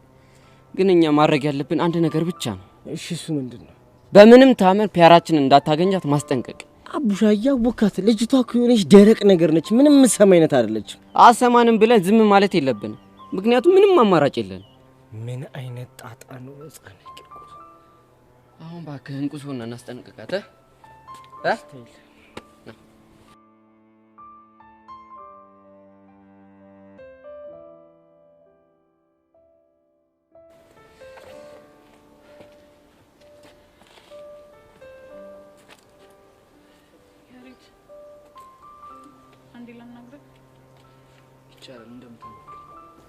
ግን እኛ ማድረግ ያለብን አንድ ነገር ብቻ ነው። እሺ እሱ ምንድነው? በምንም ታምር ፒያራችንን እንዳታገኛት ማስጠንቀቅ። አቡሻ ያወካት ልጅቷ እኮ የሆነች ደረቅ ነገር ነች። ምንም ሰማ አይነት አይደለች። አሰማንም ብለን ዝም ማለት የለብንም፣ ምክንያቱም ምንም አማራጭ የለን። ምን አይነት ጣጣ ነው ህፃን ቂርቆስ። አሁን ባክህን ቁሶና እናስጠንቅቃት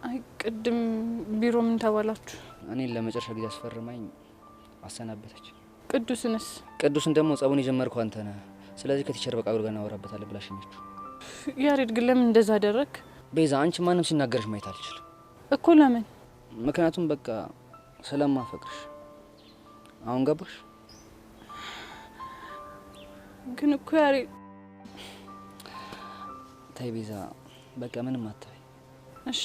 አይ ቅድም ቢሮ ምን ተባላችሁ? እኔን ለመጨረሻ ጊዜ አስፈርማኝ አሰናበተች። ቅዱስንስ? ቅዱስን ደግሞ ጸቡን የጀመርከው አንተ ነህ፣ ስለዚህ ከቲቸር በቃ አድርገን እናወራበታለን ብላ ሸኘችው። ያሬድ ግን ለምን እንደዛ አደረክ? ቤዛ አንቺ ማንም ሲናገርሽ ማየት አልችልም እኮ። ለምን? ምክንያቱም በቃ ስለማፈቅርሽ። አሁን ገባሽ? ግን እኮ ያሬድ ተይ ቤዛ በቃ ምንም አትበይ። እሺ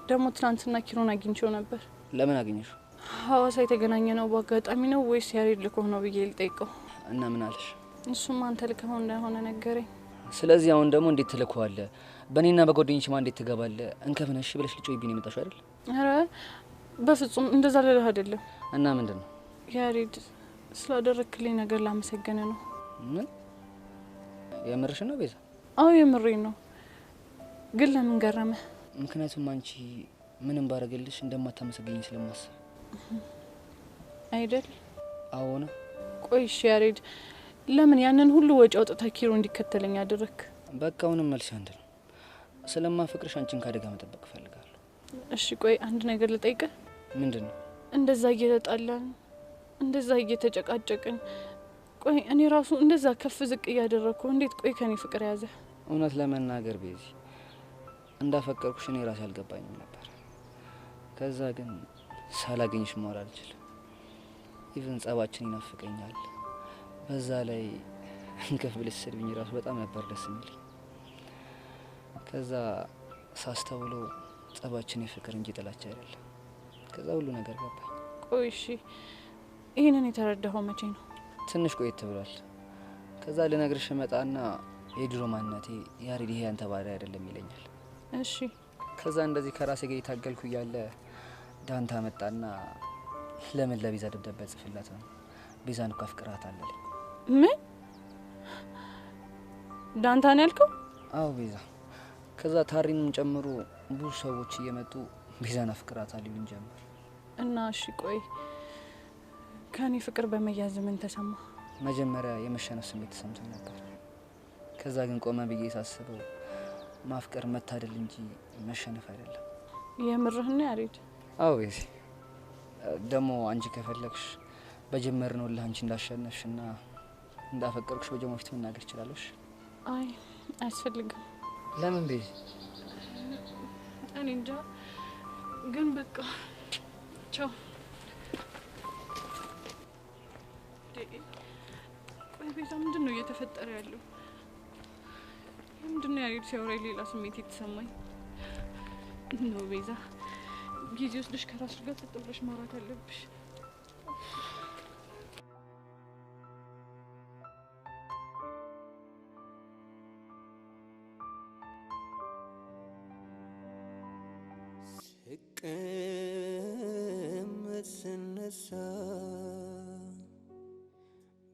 ደግሞ ትናንትና ኪሮን አግኝቼው ነበር። ለምን አገኘሽ? ሐዋሳ የተገናኘ ነው በአጋጣሚ ነው ወይስ ያሬድ ልኮህ ነው ብዬ ልጠይቀው። እና ምን አለሽ? እሱም አንተ ልከው እንደሆነ ነገረኝ። ስለዚህ አሁን ደግሞ እንዴት ትልከዋለህ? በእኔና በጓደኞቼ ማን እንዴት ትገባለህ? እንከፍነሽ ብለሽ ልጮይብኝ የመጣሽው አይደል? ኧረ በፍጹም እንደዛ ልልህ አይደለም። እና ምንድን ነው? ያሬድ ስላደረክልኝ ነገር ላመሰገነ ነው። ምን? የምርሽ ነው ቤዛ? አዎ የምሬን ነው። ግን ለምን ገረመ? ምክንያቱም አንቺ ምንም ባረገልሽ እንደማታመሰግኝ ስለማስብ አይደል? አዎ ነው። ቆይሽ ያሬድ ለምን ያንን ሁሉ ወጪ አውጥተህ ኪሮ እንዲከተለኝ አደረክ? በቃ አሁንም መልስ አንድ ነው። ስለማፈቅርሽ አንቺን ካደጋ መጠበቅ እፈልጋለሁ። እሺ ቆይ አንድ ነገር ልጠይቅህ። ምንድን ነው? እንደዛ እየተጣላን እንደዛ እየተጨቃጨቅን ቆይ እኔ ራሱ እንደዛ ከፍ ዝቅ እያደረኩ እንዴት ቆይ ከኔ ፍቅር ያዘ? እውነት ለመናገር ቤዚ እንዳፈቀርኩሽ እኔ ራሴ አልገባኝም ነበር። ከዛ ግን ሳላገኝሽ መዋል አልችልም። ኢቭን ጸባችን ይናፍቀኛል። በዛ ላይ እንከፍ ብለሽ ስትሰድብኝ ራሱ በጣም ነበር ደስ የሚለኝ። ከዛ ሳስተውለው ጸባችን የፍቅር እንጂ ጥላቻ አይደለም። ከዛ ሁሉ ነገር ገባኝ። ቆይ እሺ ይሄንን የተረዳኸው መቼ ነው? ትንሽ ቆየት ብሏል። ከዛ ልነግርሽ መጣና የድሮ ማንነቴ ያሬድ ይሄ አንተ ባሪያ አይደለም ይለኛል። እሺ ከዛ እንደዚህ ከራሴ ጋር የታገልኩ እያለ ዳንታ መጣና ለምን ለቤዛ ደብዳቤ ጽፍላት ነው ቤዛን እኮ አፍቅራታለሁ። ምን ዳንታ ነው ያልከው? አዎ ቤዛ። ከዛ ታሪንም ጨምሮ ብዙ ሰዎች እየመጡ ቤዛን አፍቅራታለሁ ይሉን ጀመር። እና እሺ ቆይ ከኔ ፍቅር በመያዝ ምን ተሰማ? መጀመሪያ የመሸነፍ ስሜት ተሰምቶኝ ነበር። ከዛ ግን ቆመ ብዬ ሳስበው ማፍቀር መታደል እንጂ መሸነፍ አይደለም። የምርህ ነው ያሬድ? አዎ ቤዚ። ደግሞ አንቺ ከፈለግሽ በጀመርነው ለአንቺ እንዳሸነፍሽና እንዳፈቀርኩሽ በጀሞ ፊት መናገር ይችላልሽ። አይ አያስፈልግም። ለምን ቤዚ? እኔ እንጃ ግን በቃ ቻው። ቆይ ቤዛ ምንድን ነው እየተፈጠረ ያለው? ምንድን ነው ያሬድ ሲያወራኝ ሌላ ስሜት የተሰማኝ ነው? ቤዛ ጊዜ ወስደሽ ከራስሽ ጋር ጸጥ ብለሽ ማውራት አለብሽ። ስቀመጥ ስነሳ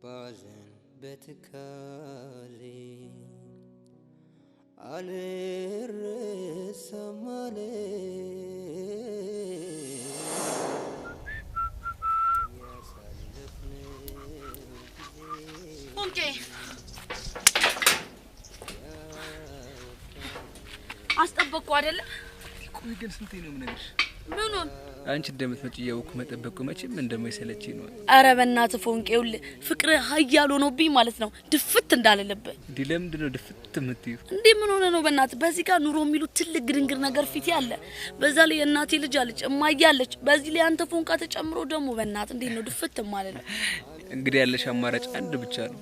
ባዘን በትካዜ አልረሳም ኦኬ አስጠበቅኩ አይደለ? ቆይ ግን ስንቴ ነው የምነግርሽ? ምኑን? አንቺ እንደምትመጪ እያወቅኩ መጠበቁ መቼም እንደማይሰለችኝ ነው። አረ በእናትህ ፎንቄ ይኸውልህ ፍቅር ሀያል ሆኖብኝ ማለት ነው ድፍት እንዳልልብህ። እንዴ ለምንድን ነው ድፍት የምትይው? እንዴ ምን ሆነ ነው በእናትህ? በዚህ ጋር ኑሮ የሚሉ ትልቅ ግድንግር ነገር ፊት ያለ፣ በዛ ላይ የእናቴ ልጅ አለች እማዬ አለች፣ በዚህ ላይ አንተ ፎንቃ ተጨምሮ ደግሞ በእናትህ እንዴት ነው ድፍት ማለት ነው? እንግዲህ ያለሽ አማራጭ አንድ ብቻ ነው።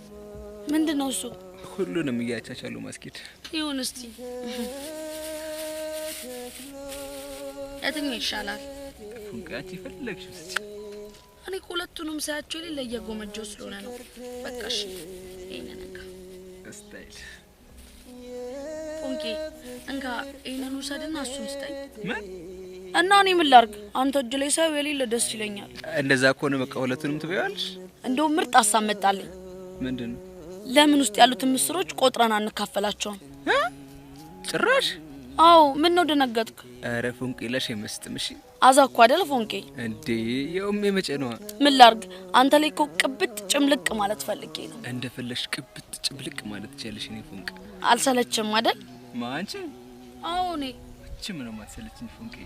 ምንድነው እሱ? ሁሉንም እያቻቻሉ ማስኬድ። ይሁን እስቲ የትኛው ይሻላል? ፉንቃት ይፈልግሽ እስቲ። እኔ ሁለቱንም ሳያቸው ላይ ለየጎመጀው ስለሆነ ነው። በቃ እሺ ይሄንን እንካ ስታይል ፉንቄ እንካ ይሄንን ውሰድና እሱን ስጠኝ። ምን እና እኔ ምን ላድርግ? አንተ እጅ ላይ ሳይው የሌለ ደስ ይለኛል። እንደዛ ከሆነ በቃ ሁለቱንም ትበያለሽ። እንደውም ምርጥ ሀሳብ መጣልኝ። ምንድነው? ለምን ውስጥ ያሉትን ምስሮች ቆጥረን አንካፈላቸውም? ጭራሽ? አዎ ምን ነው ደነገጥክ? አረ ፎንቄ ለሽ የመስጥም እሺ። አዛኩ አይደል ፎንቄ? እንዴ የውም የመጨነዋ ምን ላድርግ? አንተ ላይ እኮ ቅብጥ ጭምልቅ ማለት ፈልጌ ነው። እንደፈለሽ ቅብጥ ጭምልቅ ማለት ትችያለሽ። እኔ ፎንቄ አልሰለችም አይደል? ማንቺ? አዎ እኔ እቺ ምን ነው ማትሰለችኝ ፎንቄ?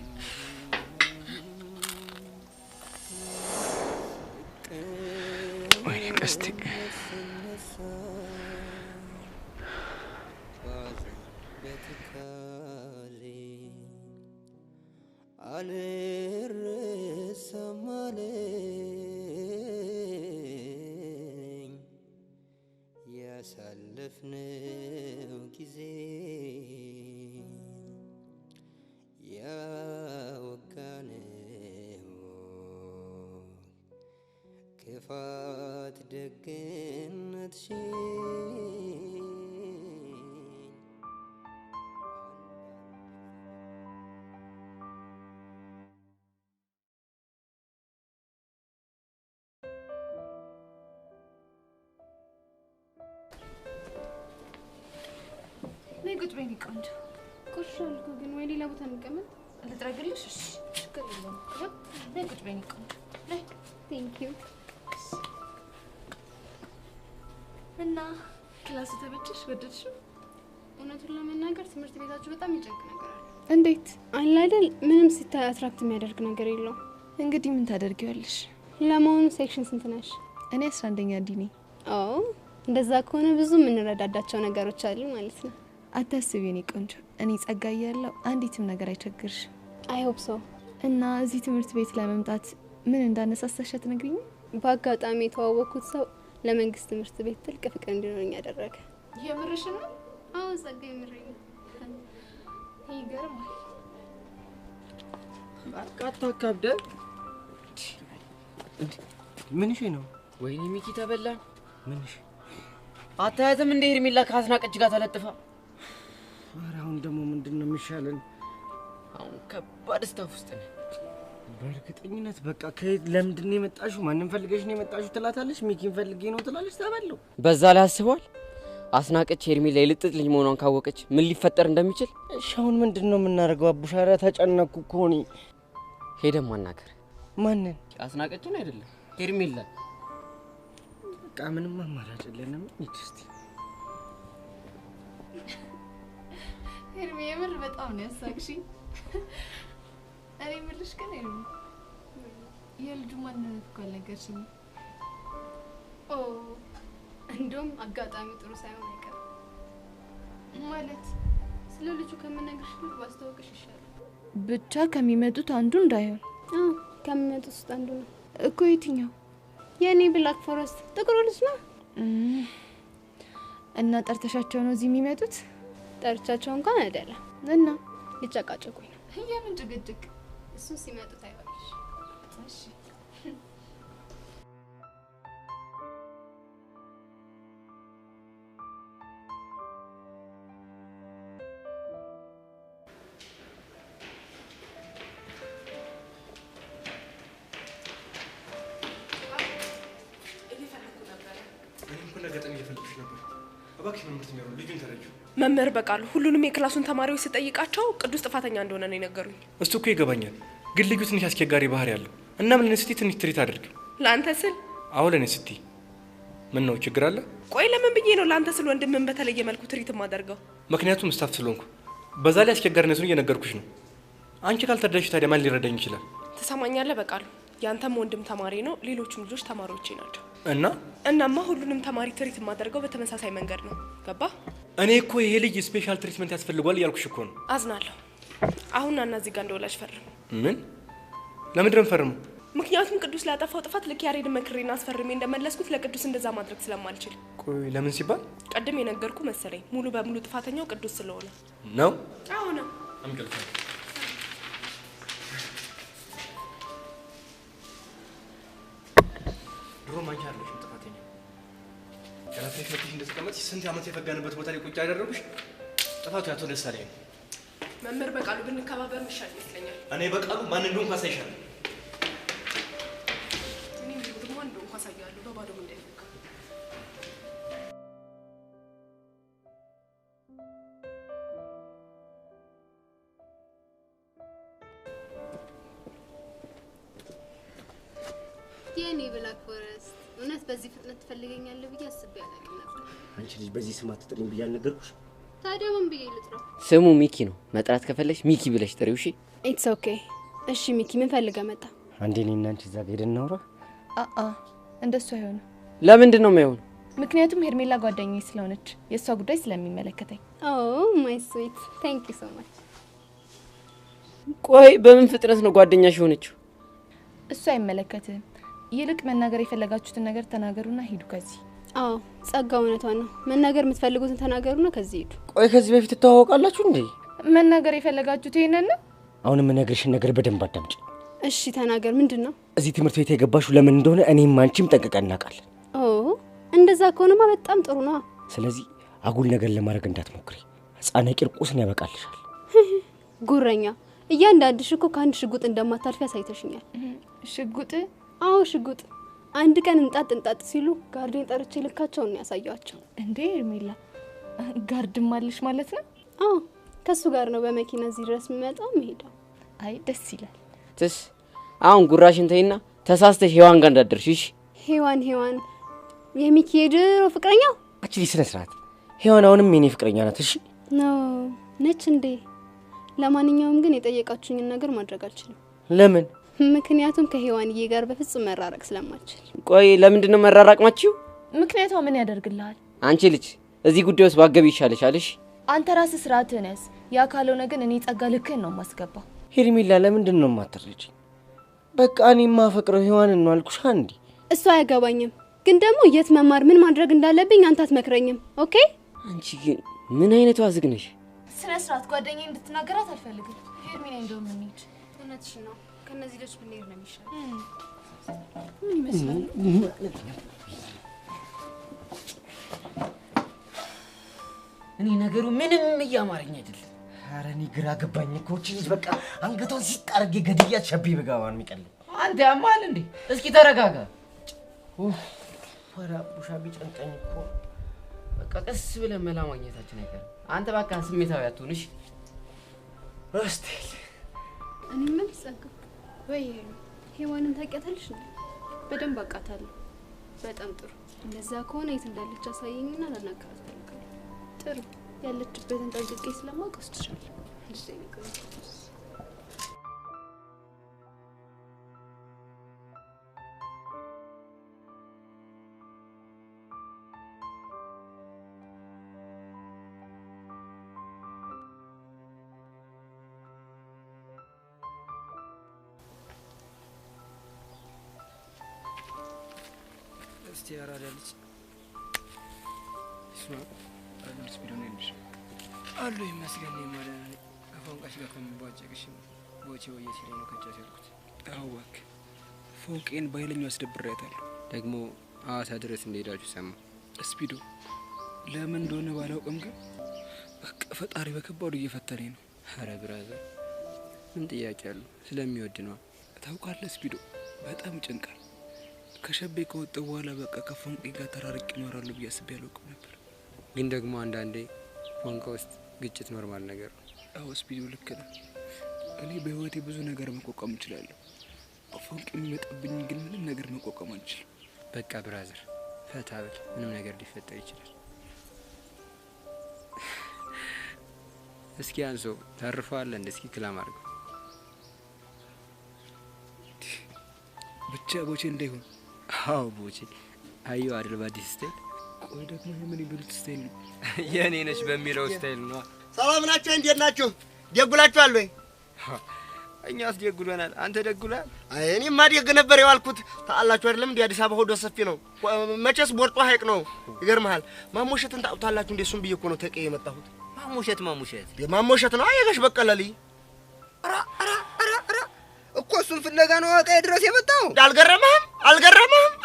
ወይኔ ቀስቴ አልረሳም አለኝ ያሳለፍነው ጊዜ ያወጋነው ክፋት ደግነትሽን ነይ ቁጭ በይ ቆንጆ። ቆሻልኩ ግን ወይ ሌላ ቦታ እንቀመጥ? ልጥረግልሽ? እሺ ችግር የለውም። ነይ ቁጭ በይ ቆንጆ። ነይ። ቴንክ ዩ። እና ክላስ ተመቸሽ? ወደድሽው? እውነቱን ለመናገር ትምህርት ቤታችሁ በጣም ይጨንቅ ነገር አለ። እንዴት? አለ አይደል ምንም ሲታይ አትራክት የሚያደርግ ነገር የለውም። እንግዲህ ምን ታደርጊዋለሽ? ለመሆኑ ሴክሽን ስንት ነሽ? እኔ 11ኛ ዲ ነኝ። አዎ እንደዛ ከሆነ ብዙ የምንረዳዳቸው ነገሮች አሉ ማለት ነው። አታስቢ የኔ ቆንጆ፣ እኔ ጸጋ እያለሁ አንዲትም ነገር አይቸግርሽ። አይ ሆፕ ሶ። እና እዚህ ትምህርት ቤት ለመምጣት ምን እንዳነሳሳሽ ትነግሪኝ? በአጋጣሚ የተዋወቅኩት ሰው ለመንግስት ትምህርት ቤት ጥልቅ ፍቅር እንዲኖረኝ ያደረገ። የምርሽ ነው? አዎ ጸጋ የምረኝ ነው። ይገርማል። በቃ አታካብደ። ምንሽ ነው? ወይኔ ሚኪ ተበላን። ምንሽ? አታያትም እንደ ሄርሜላ ከአስናቀች ጋር ተለጥፋ? ኧረ አሁን ደግሞ ምንድነው የሚሻለን? አሁን ከባድ ስታፍ ውስጥ ነን። በእርግጠኝነት በቃ ከየት ለምንድን ነው የመጣሽው? ማንን ፈልገሽ ነው የመጣሽው ትላታለች። ሚኪን ፈልጌ ነው ትላለች። ተበለው። በዛ ላይ አስቧል። አስናቀች ሄርሜላ የልጥጥ ልጅ መሆኗን ካወቀች ምን ሊፈጠር እንደሚችል። እሺ አሁን ምንድነው የምናደርገው? አቡሻ ኧረ ተጨነኩ እኮ እኔ። ሄደን ማናገር። ማንን? አስናቀችን አይደለም ሄርሜላ። በቃ ምንም አማራጭ የለንም። ሂድ እስቲ። ሄርሜ የምር በጣም ነው ያሳቅሽኝ። እኔ የምልሽ ግን ሄርሜ የልጁ ማንነት እኮ አልነገርሽኝም። ኦ እንደውም አጋጣሚ ጥሩ ሳይሆን አይቀርም። ማለት ስለ ልጁ ከምነግርሽ ግን ባስተዋወቅሽ ይሻላል። ብቻ ከሚመጡት አንዱ እንዳይሆን። ከሚመጡት ውስጥ አንዱ ነው እኮ። የትኛው? የኔ ብላክ ፎረስት ጥቁሩ ልጅ ነው። እና ጠርተሻቸው ነው እዚህ የሚመጡት? ጠርቻቸው እንኳን አይደለም እና ሊጨቃጨቁኝ ነው። የምን ጭቅጭቅ? እሱ ሲመጡ ታይዋለሽ። እሺ ነበር። እባክሽ መምህርት ሜሮን ልጁን ተረጂው። መምህር በቃሉ ሁሉንም የክላሱን ተማሪዎች ስጠይቃቸው ቅዱስ ጥፋተኛ እንደሆነ ነው የነገሩኝ። እሱ እኮ ይገባኛል፣ ግን ልጁ ትንሽ አስቸጋሪ ባህሪ ያለው እና ምን ለኔ ስትይ ትንሽ ትሪት አድርግ። ለአንተ ስል? አዎ ለኔ ስትይ። ምን ነው ችግር አለ? ቆይ ለምን ብዬ ነው ለአንተ ስል ወንድምን በተለየ መልኩ ትሪት የማደርገው? ምክንያቱም ስታፍ ስለሆንኩ፣ በዛ ላይ አስቸጋሪነቱን እየነገርኩሽ ነው። አንቺ ካልተረዳሽ ታዲያ ማን ሊረዳኝ ይችላል? ትሰማኛለህ በቃሉ? ያንተም ወንድም ተማሪ ነው፣ ሌሎችም ልጆች ተማሪዎቼ ናቸው። እናማ ሁሉንም ተማሪ ትሪት የማደርገው በተመሳሳይ መንገድ ነው። ገባ? እኔ እኮ ይሄ ልጅ ስፔሻል ትሪትመንት ያስፈልጓል እያልኩሽ እኮ ነው። አዝናለሁ። አሁን ናና እዚህ ጋር እንደወላጅ ፈርም። ምን? ለምንድን ነው የምፈርመው? ምክንያቱም ቅዱስ ላጠፋው ጥፋት ልክ ያሬድ መክሬና አስፈርሜ እንደመለስኩት ለቅዱስ እንደዛ ማድረግ ስለማልችል። ቆይ ለምን ሲባል? ቀድም የነገርኩ መሰለኝ። ሙሉ በሙሉ ጥፋተኛው ቅዱስ ስለሆነ ነው። አዎ ነው። ድሮ ማንቻ አለሽም ጥፋተኛ። ከላፍሬሽ መጥተሽ እንደተቀመጥሽ ስንት ዓመት የፈጋንበት ቦታ ላይ ቁጭ ያደረጉሽ ጥፋቱ ያቶ ደሳለኝ ነው። መምህር በቃሉ ብንከባበር ምሻል ይመስለኛል። እኔ በቃሉ ማን እንደሆንኩ አሳይሻለሁ። እኔም ደግሞ ማን እንደሆንኩ አሳያለሁ። በባዶ እንዳይፈካ። የኔ ብላክ ፎረስት እውነት በዚህ ፍጥነት ትፈልገኛለህ ብዬ አስቤ አላውቅም ነበር። አንቺ ልጅ በዚህ ስም አትጥሪኝ ብዬ አልነገርኩሽ? ታዲያ ምን ብዬ ልጥራው? ስሙ ሚኪ ነው። መጥራት ከፈለሽ ሚኪ ብለሽ ጥሪው። እሺ ኢትስ ኦኬ። እሺ ሚኪ ምን ፈልገህ መጣ? አንዴ እኔና አንቺ እዛ ሄደን እናውራ። እንደሱ አይሆንም። ለምንድን ነው የማይሆነው? ምክንያቱም ሄርሜላ ጓደኛዬ ስለሆነች የእሷ ጉዳይ ስለሚመለከተኝ። ማይ ስዊት ታንክ ዩ ሶ ማች። ቆይ በምን ፍጥነት ነው ጓደኛሽ የሆነችው? እሱ አይመለከትም። ይልቅ መናገር የፈለጋችሁትን ነገር ተናገሩና ሂዱ ከዚህ። ጸጋ እውነቷን ነው። መናገር የምትፈልጉትን ተናገሩና ከዚህ ሂዱ። ቆይ ከዚህ በፊት ተዋወቃላችሁ እንዴ? መናገር የፈለጋችሁት ይሄንን ነው? አሁን የምነግርሽን ነገር በደንብ አዳምጪ። እሺ ተናገር። ምንድነው? እዚህ ትምህርት ቤት የገባሽው ለምን እንደሆነ እኔም አንቺም ጠንቅቀን እናውቃለን። እንደዛ ከሆነማ በጣም ጥሩ ነው። ስለዚህ አጉል ነገር ለማድረግ እንዳትሞክሪ። ህፃነ ቂርቆስን ያበቃልሻል። ጉረኛ፣ እያንዳንድሽ እኮ ከአንድ ሽጉጥ እንደማታልፊ አሳይተሽኛል። ሽጉጥ? አዎ ሽጉጥ። አንድ ቀን እንጣጥ ሲሉ ጋርዴን ጠርቼ ልካቸውን ነው ያሳያቸው። እንዴ ሄርሜላ ጋርድም አለሽ ማለት ነው? አዎ ከሱ ጋር ነው በመኪና እዚህ ድረስ የምመጣው መሄዳው። አይ ደስ ይላል። ትስ አሁን ጉራሽን ተይና ተሳስተሽ ሄዋን ጋር እንዳደርሽ። እሺ ሄዋን የሚኪ የድሮ ፍቅረኛው? አቺ ስነ ስርዓት። ሄዋን አሁንም የኔ ፍቅረኛ ናት። እሺ ነው ነች እንዴ? ለማንኛውም ግን የጠየቃችሁኝን ነገር ማድረግ አልችልም። ለምን? ምክንያቱም ከሄዋንዬ ጋር በፍጹም መራራቅ ስለማልችል። ቆይ ለምንድን ነው መራራቅ ማችው? ምክንያቷ ምን ያደርግልሃል? አንቺ ልጅ እዚህ ጉዳይ ውስጥ ባገቢ ይሻልሻል። እሺ አንተ ራስህ ስርዓትህን ያዝ። ያ ካልሆነ ግን እኔ ጸጋ ልክህን ነው ማስገባ። ሄርሜላ ለምንድን ነው የማትረጂኝ? በቃ እኔ ማፈቅረው ሄዋንን ነው አልኩሽ። አንዴ እሱ አያገባኝም፣ ግን ደግሞ የት መማር ምን ማድረግ እንዳለብኝ አንተ አትመክረኝም። ኦኬ? አንቺ ግን ምን አይነቱ አዝግ ነሽ? ስነ ስርዓት። ጓደኛዬ እንድትናገራት አልፈልግም። ሄርሜላ እንደውም እንሂድ። እውነትሽ ነው። ከነዚህ ልጅ ብንሄድ ነው የሚሻለው። ምን ይመስላል? እኔ ነገሩ ምንም እያማረኝ አይደለም። ኧረ እኔ ግራ ገባኝ እኮ። እቺ ልጅ በቃ አንገቷን ሲጣርጌ ገድያት ሸቤ ብገባን የሚቀልኝ። አንተ ያማል እንዴ? እስኪ ተረጋጋ። ወራ ቡሻ ቢጨንቀኝ እኮ። በቃ ቀስ ብለን መላ ማግኘታችን አይቀርም። አንተ በቃ ስሜታዊ አትሁንሽ። እስቲ እኔ ምን ጸጋ ወይ ሄዋንን ታውቂያታለሽ? በደንብ አውቃታለሁ። በጣም ጥሩ። እንደዛ ከሆነ የት እንዳለች አሳየኝና ላናግራት እፈልጋለሁ። ጥሩ። ያለችበትን ጠንቅቄ ስለማውቅ ወስድሻለሁ። እሺ ንገሪኝ። እስቲ ያራዳልች ስማ አሉስ ቢሆን እንዴ አሉ ይመስገን ማለት ከፎንቃሽ ጋር ከመቧጨቅሽ ቦቼ ወይ ሲለ ነው ከጫስ ያልኩት። አዋክ ፎንቄን ባይለኛው አስደብሬያታለሁ። ደግሞ አዋሳ ድረስ እንደሄዳችሁ ሰማ። ስፒዶ ለምን እንደሆነ ባላውቅም ግን በቃ ፈጣሪ በከባዱ እየፈተነኝ ነው። አረ ብራዘር ምን ጥያቄ አለው? ስለሚወድ ነው። ታውቃለህ ስፒዶ በጣም ጭንቃል። ከሸቤ ከወጣሁ በኋላ በቃ ከፎንቄ ጋር ተራርቄ እኖራለሁ ብዬ አስቤ አላውቅም ነበር። ግን ደግሞ አንዳንዴ ፎንቃ ውስጥ ግጭት ኖርማል ነገር ነው። አዎ ስፒዱ ልክ ነህ። እኔ በህይወቴ ብዙ ነገር መቋቋም እችላለሁ። ፎንቄ የሚመጣብኝ ግን ምንም ነገር መቋቋም አልችልም። በቃ ብራዘር ፈታ ብል፣ ምንም ነገር ሊፈጠር ይችላል። እስኪ አንሶ ታርፈዋል እንደ እስኪ ክላም አድርገው ብቻ ቦቼ እንዳይሆን። አዎ ቦቼ አዩ አይደል በአዲስ ስታይል። ቆይ ደግሞ የምን ይበሉት ስታይል ነው? የኔ ነች በሚለው ስታይል ነው። ሰላም ናችሁ? እንዴት ናችሁ? ደጉላችኋል ወይ? እኛስ ደጉለናል። አንተ ደጉላል? አይ እኔማ ደግ ነበር የዋልኩት። ታላችሁ አይደለም እንዴ አዲስ አበባ ሆዶ ሰፊ ነው። መቼስ ቦርጦ ሀይቅ ነው። ይገርምሃል። ማሞሸትን ታውቁታላችሁ እንዴ? እሱም ብዬ እኮ ነው ተቀየ የመጣሁት። ማሞሸት ማሞሸት ነው። አየጋሽ በቀለ ልይ እኮ እሱን ፍለጋ ነው አቀይ ድረስ የመጣው። አልገረመህም?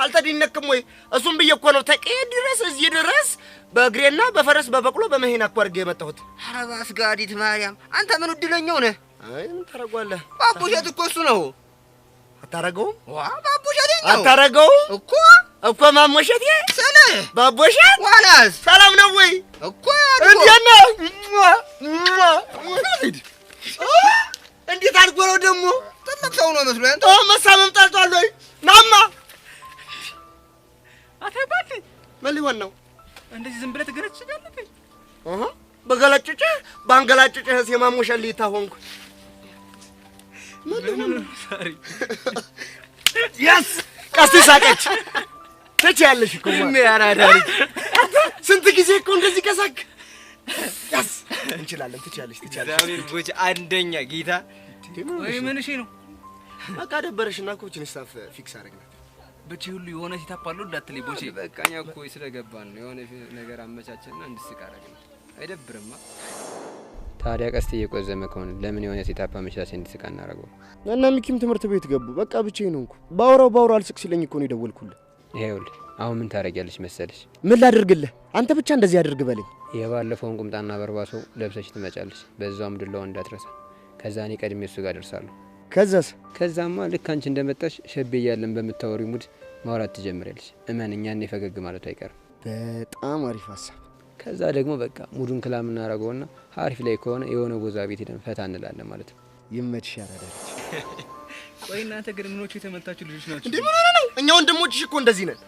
አልተደነክም ወይ? እሱም ብዬ እኮ ነው ተቀየ ድረስ እዚህ ድረስ በእግሬና በፈረስ በበቅሎ በመሄና እኮ አድርጌ የመጣሁት። ኧረ ባስጋዲት ማርያም፣ አንተ ምን እድለኛው ነህ? አይ ምን ታረጋለህ? ባቡሸት እኮ እሱ ነው። አታረገውም? ዋ ባቡሸት ነው። አታረገውም እኮ ማሞሸት ስለ ባቡሸት ዋላስ ሰላም ነው ወይ እኮ እንዴት ነህ? እንዴት አድርጎ ነው ደግሞ? ትልቅ ሰው ነው መስሎኝ። መሳመም ጠልቷል ወይ? ናማ አታባል ምን ሊሆን ነው? እንደዚህ ዝም ብለህ ትገለጭኛለህ? በገለጭጭህ ባንገላጭጭህስ የማሞሸት ልይታ ሆንኩ። ምን ሊሆን ነው? ሳሪ ያስ ቀስቲ ሳቀች። ትችያለሽ እኮ ምን ያራዳሪ ስንት ጊዜ እኮ እንደዚህ ከሳክ። ያስ እንችላለን። ትችያለሽ። ዛሬ ቦቼ አንደኛ ጌታ ወይ ምን እሺ ነው? በቃ ደበረሽና ኮችን ስታፍ ፊክስ አደረግናት። በቺ ሁሉ የሆነ ሲታፕ አለው እንዳትለይ ቦቼ። በቃኛ እኮ ስለገባን ነው የሆነ ነገር አመቻቸና እንድስቅ አደረግን። አይደብርማ? ታዲያ ቀስት እየቆዘመ ከሆነ ለምን የሆነ ሲታፕ አመቻቸ እንድስቅ አናረገው? እና ሚኪም ትምህርት ቤት ገቡ። በቃ ብቻዬን ሆንኩ። ባወራው አልስቅ ሲለኝ እኮ ነው የደወልኩልህ። ይኸውልህ አሁን ምን ታረጊያለሽ መሰለሽ? ምን ላድርግልህ? አንተ ብቻ እንደዚህ አድርግ በለኝ። የባለፈውን ቁምጣና በርባሶ ለብሰሽ ትመጫለሽ። በዛውም ዱላውን እንዳትረሳ። ከዛ እኔ ቀድሜ እሱ ጋር ደርሳለሁ። ከዛማ ልክ አንቺ እንደመጣሽ ሸቤ እያለን በምታወሪ ሙድ ማውራት ትጀምሪያለሽ። እመን እኛን ፈገግ ማለቱ አይቀርም። በጣም አሪፍ ሀሳብ። ከዛ ደግሞ በቃ ሙዱን ክላም እናደርገውና አሪፍ ላይ ከሆነ የሆነ ጎዛ ቤት ሄደን ፈታ እንላለን ማለት ነው። ይመችሽ ያራዳች። ቆይ እናንተ ግን ምኖቹ የተመታችሁ ልጆች ናችሁ እንዴ? ምን ሆነ ነው? እኛ ወንድሞችሽ እኮ እንደዚህ ነን።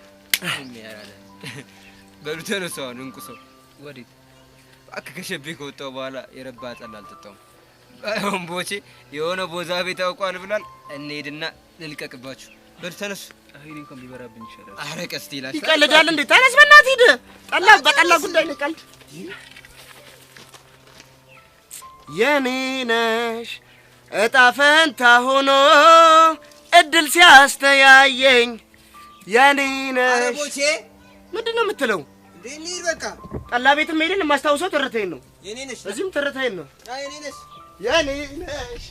በሉ ተነሳው እንቁሰው። ወዴት? እባክህ ከሸቤ ከወጣሁ በኋላ የረባ ጠላ አልጠጣሁም። አሁን ቦቼ የሆነ ቦዛ ቤት አውቋል ብሏል። እንሄድና ልልቀቅባችሁ። በሉ ተነሱ። አይኔ እንኳን ቢበራብኝ ይሻላል። ኧረ ቀስቲ ይላል። ይቀልዳል እንዴ? ተነስ በእናትህ ሂድ። ጠላ በጠላ ጉዳይ ነው ቀልድ። የኔ ነሽ እጣ ፈንታ ሆኖ እድል ሲያስተያየኝ የኔ ነሽ። ኧረ ቦቼ ምንድን ነው የምትለው? እንሂድ በቃ። ጠላ ቤትም ሄደን የማስታውሰው ትርታዬን ነው። የኔ ነሽ። እዚህም ትርታዬን ነው። የኔ ነሽ። የኔ ነሽ።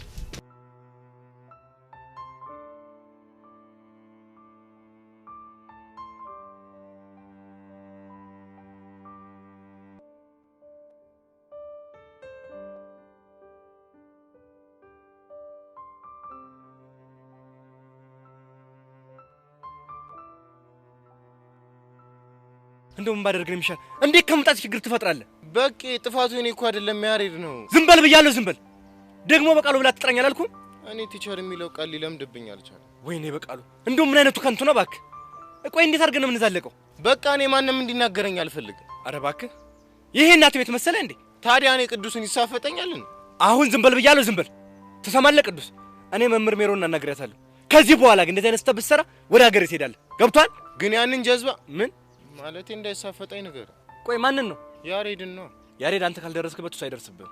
እንደውም ባደርግ ነው የሚሻል። እንዴት ከመምጣት ችግር ትፈጥራለህ? በቂ ጥፋቱ እኔ እኮ አይደለም ያሬድ ነው። ዝም በል ብያለሁ፣ ዝም በል። ደግሞ በቃሉ ብላ ትጥራኝ አላልኩም? እኔ ቲቸር የሚለው ቃል ሊለምድብኝ አልቻለም። ወይኔ በቃሉ፣ እንደውም ምን አይነቱ ከንቱ ነው እባክህ። ቆይ እንዴት አድርገን ነው የምንዛለቀው? በቃ እኔ ማንም እንዲናገረኝ አልፈልግም። ኧረ እባክህ፣ ይሄ እናት ቤት መሰለህ እንዴ? ታዲያ እኔ ቅዱስን ይሳፈጠኛልን? አሁን ዝም በል ብያለሁ፣ ዝም በል። ትሰማለህ ቅዱስ? እኔ መምህር ሜሮን እናናግሪያታለሁ። ከዚህ በኋላ ግን እንደዚህ አይነት ስህተት ብትሰራ ወደ ሀገር ትሄዳለህ። ገብቶሃል? ግን ያንን ጀዝባ ምን ማለቴ እንዳይሳፈጠኝ ነገር። ቆይ ማንን ነው? ያሬድን ነው። ያሬድ አንተ ካልደረስክበት እሱ አይደርስብህም።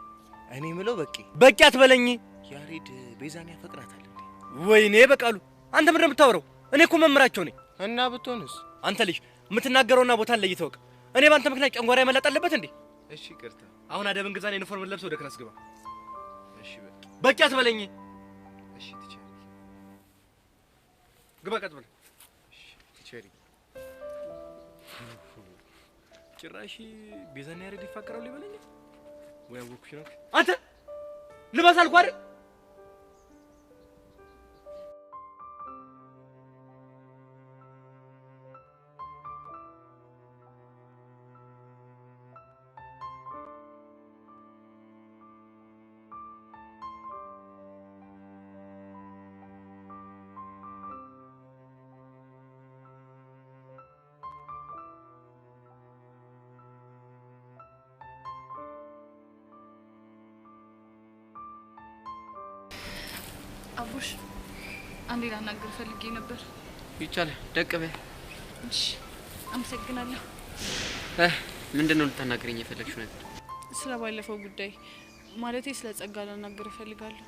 እኔ ምለው በቂ አትበለኝ። ያሬድ ቤዛን ያፈቅራታል እንዴ? ወይኔ በቃሉ፣ አንተ ምንድን ነው የምታወራው? እኔ እኮ መምህራቸው ነኝ። እና ብትሆንስ? አንተ ልጅ የምትናገረውና ቦታን ለይተህ ወቅ። እኔ ባንተ ምክንያት ጨንጓራ መላጥ አለበት እንዴ? እሺ ይቅርታ። አሁን አደብን ግዛን ዩኒፎርም ለብሰህ ወደ ክላስ ግባ። እሺ በቂ አትበለኝ። እሺ ቲቸር ግባ፣ ቀጥ ብለህ። እሺ ቲቸር። ጭራሽ ቤዛና ያሬድ ይፋቀራሉ ይበለኝ ወይ? አወኩሽ ነው አንተ። ልበስ አልኩህ አይደል? አቡሽ አንዴ ላናግር ፈልጌ ነበር። ይቻላል። ደቅ በይ። እሺ አመሰግናለሁ። ምንድነው ልታናግረኝ የፈለግሽው ነገር? ስለ ባለፈው ጉዳይ ማለቴ ስለ ጸጋ ላናግር እፈልጋለሁ።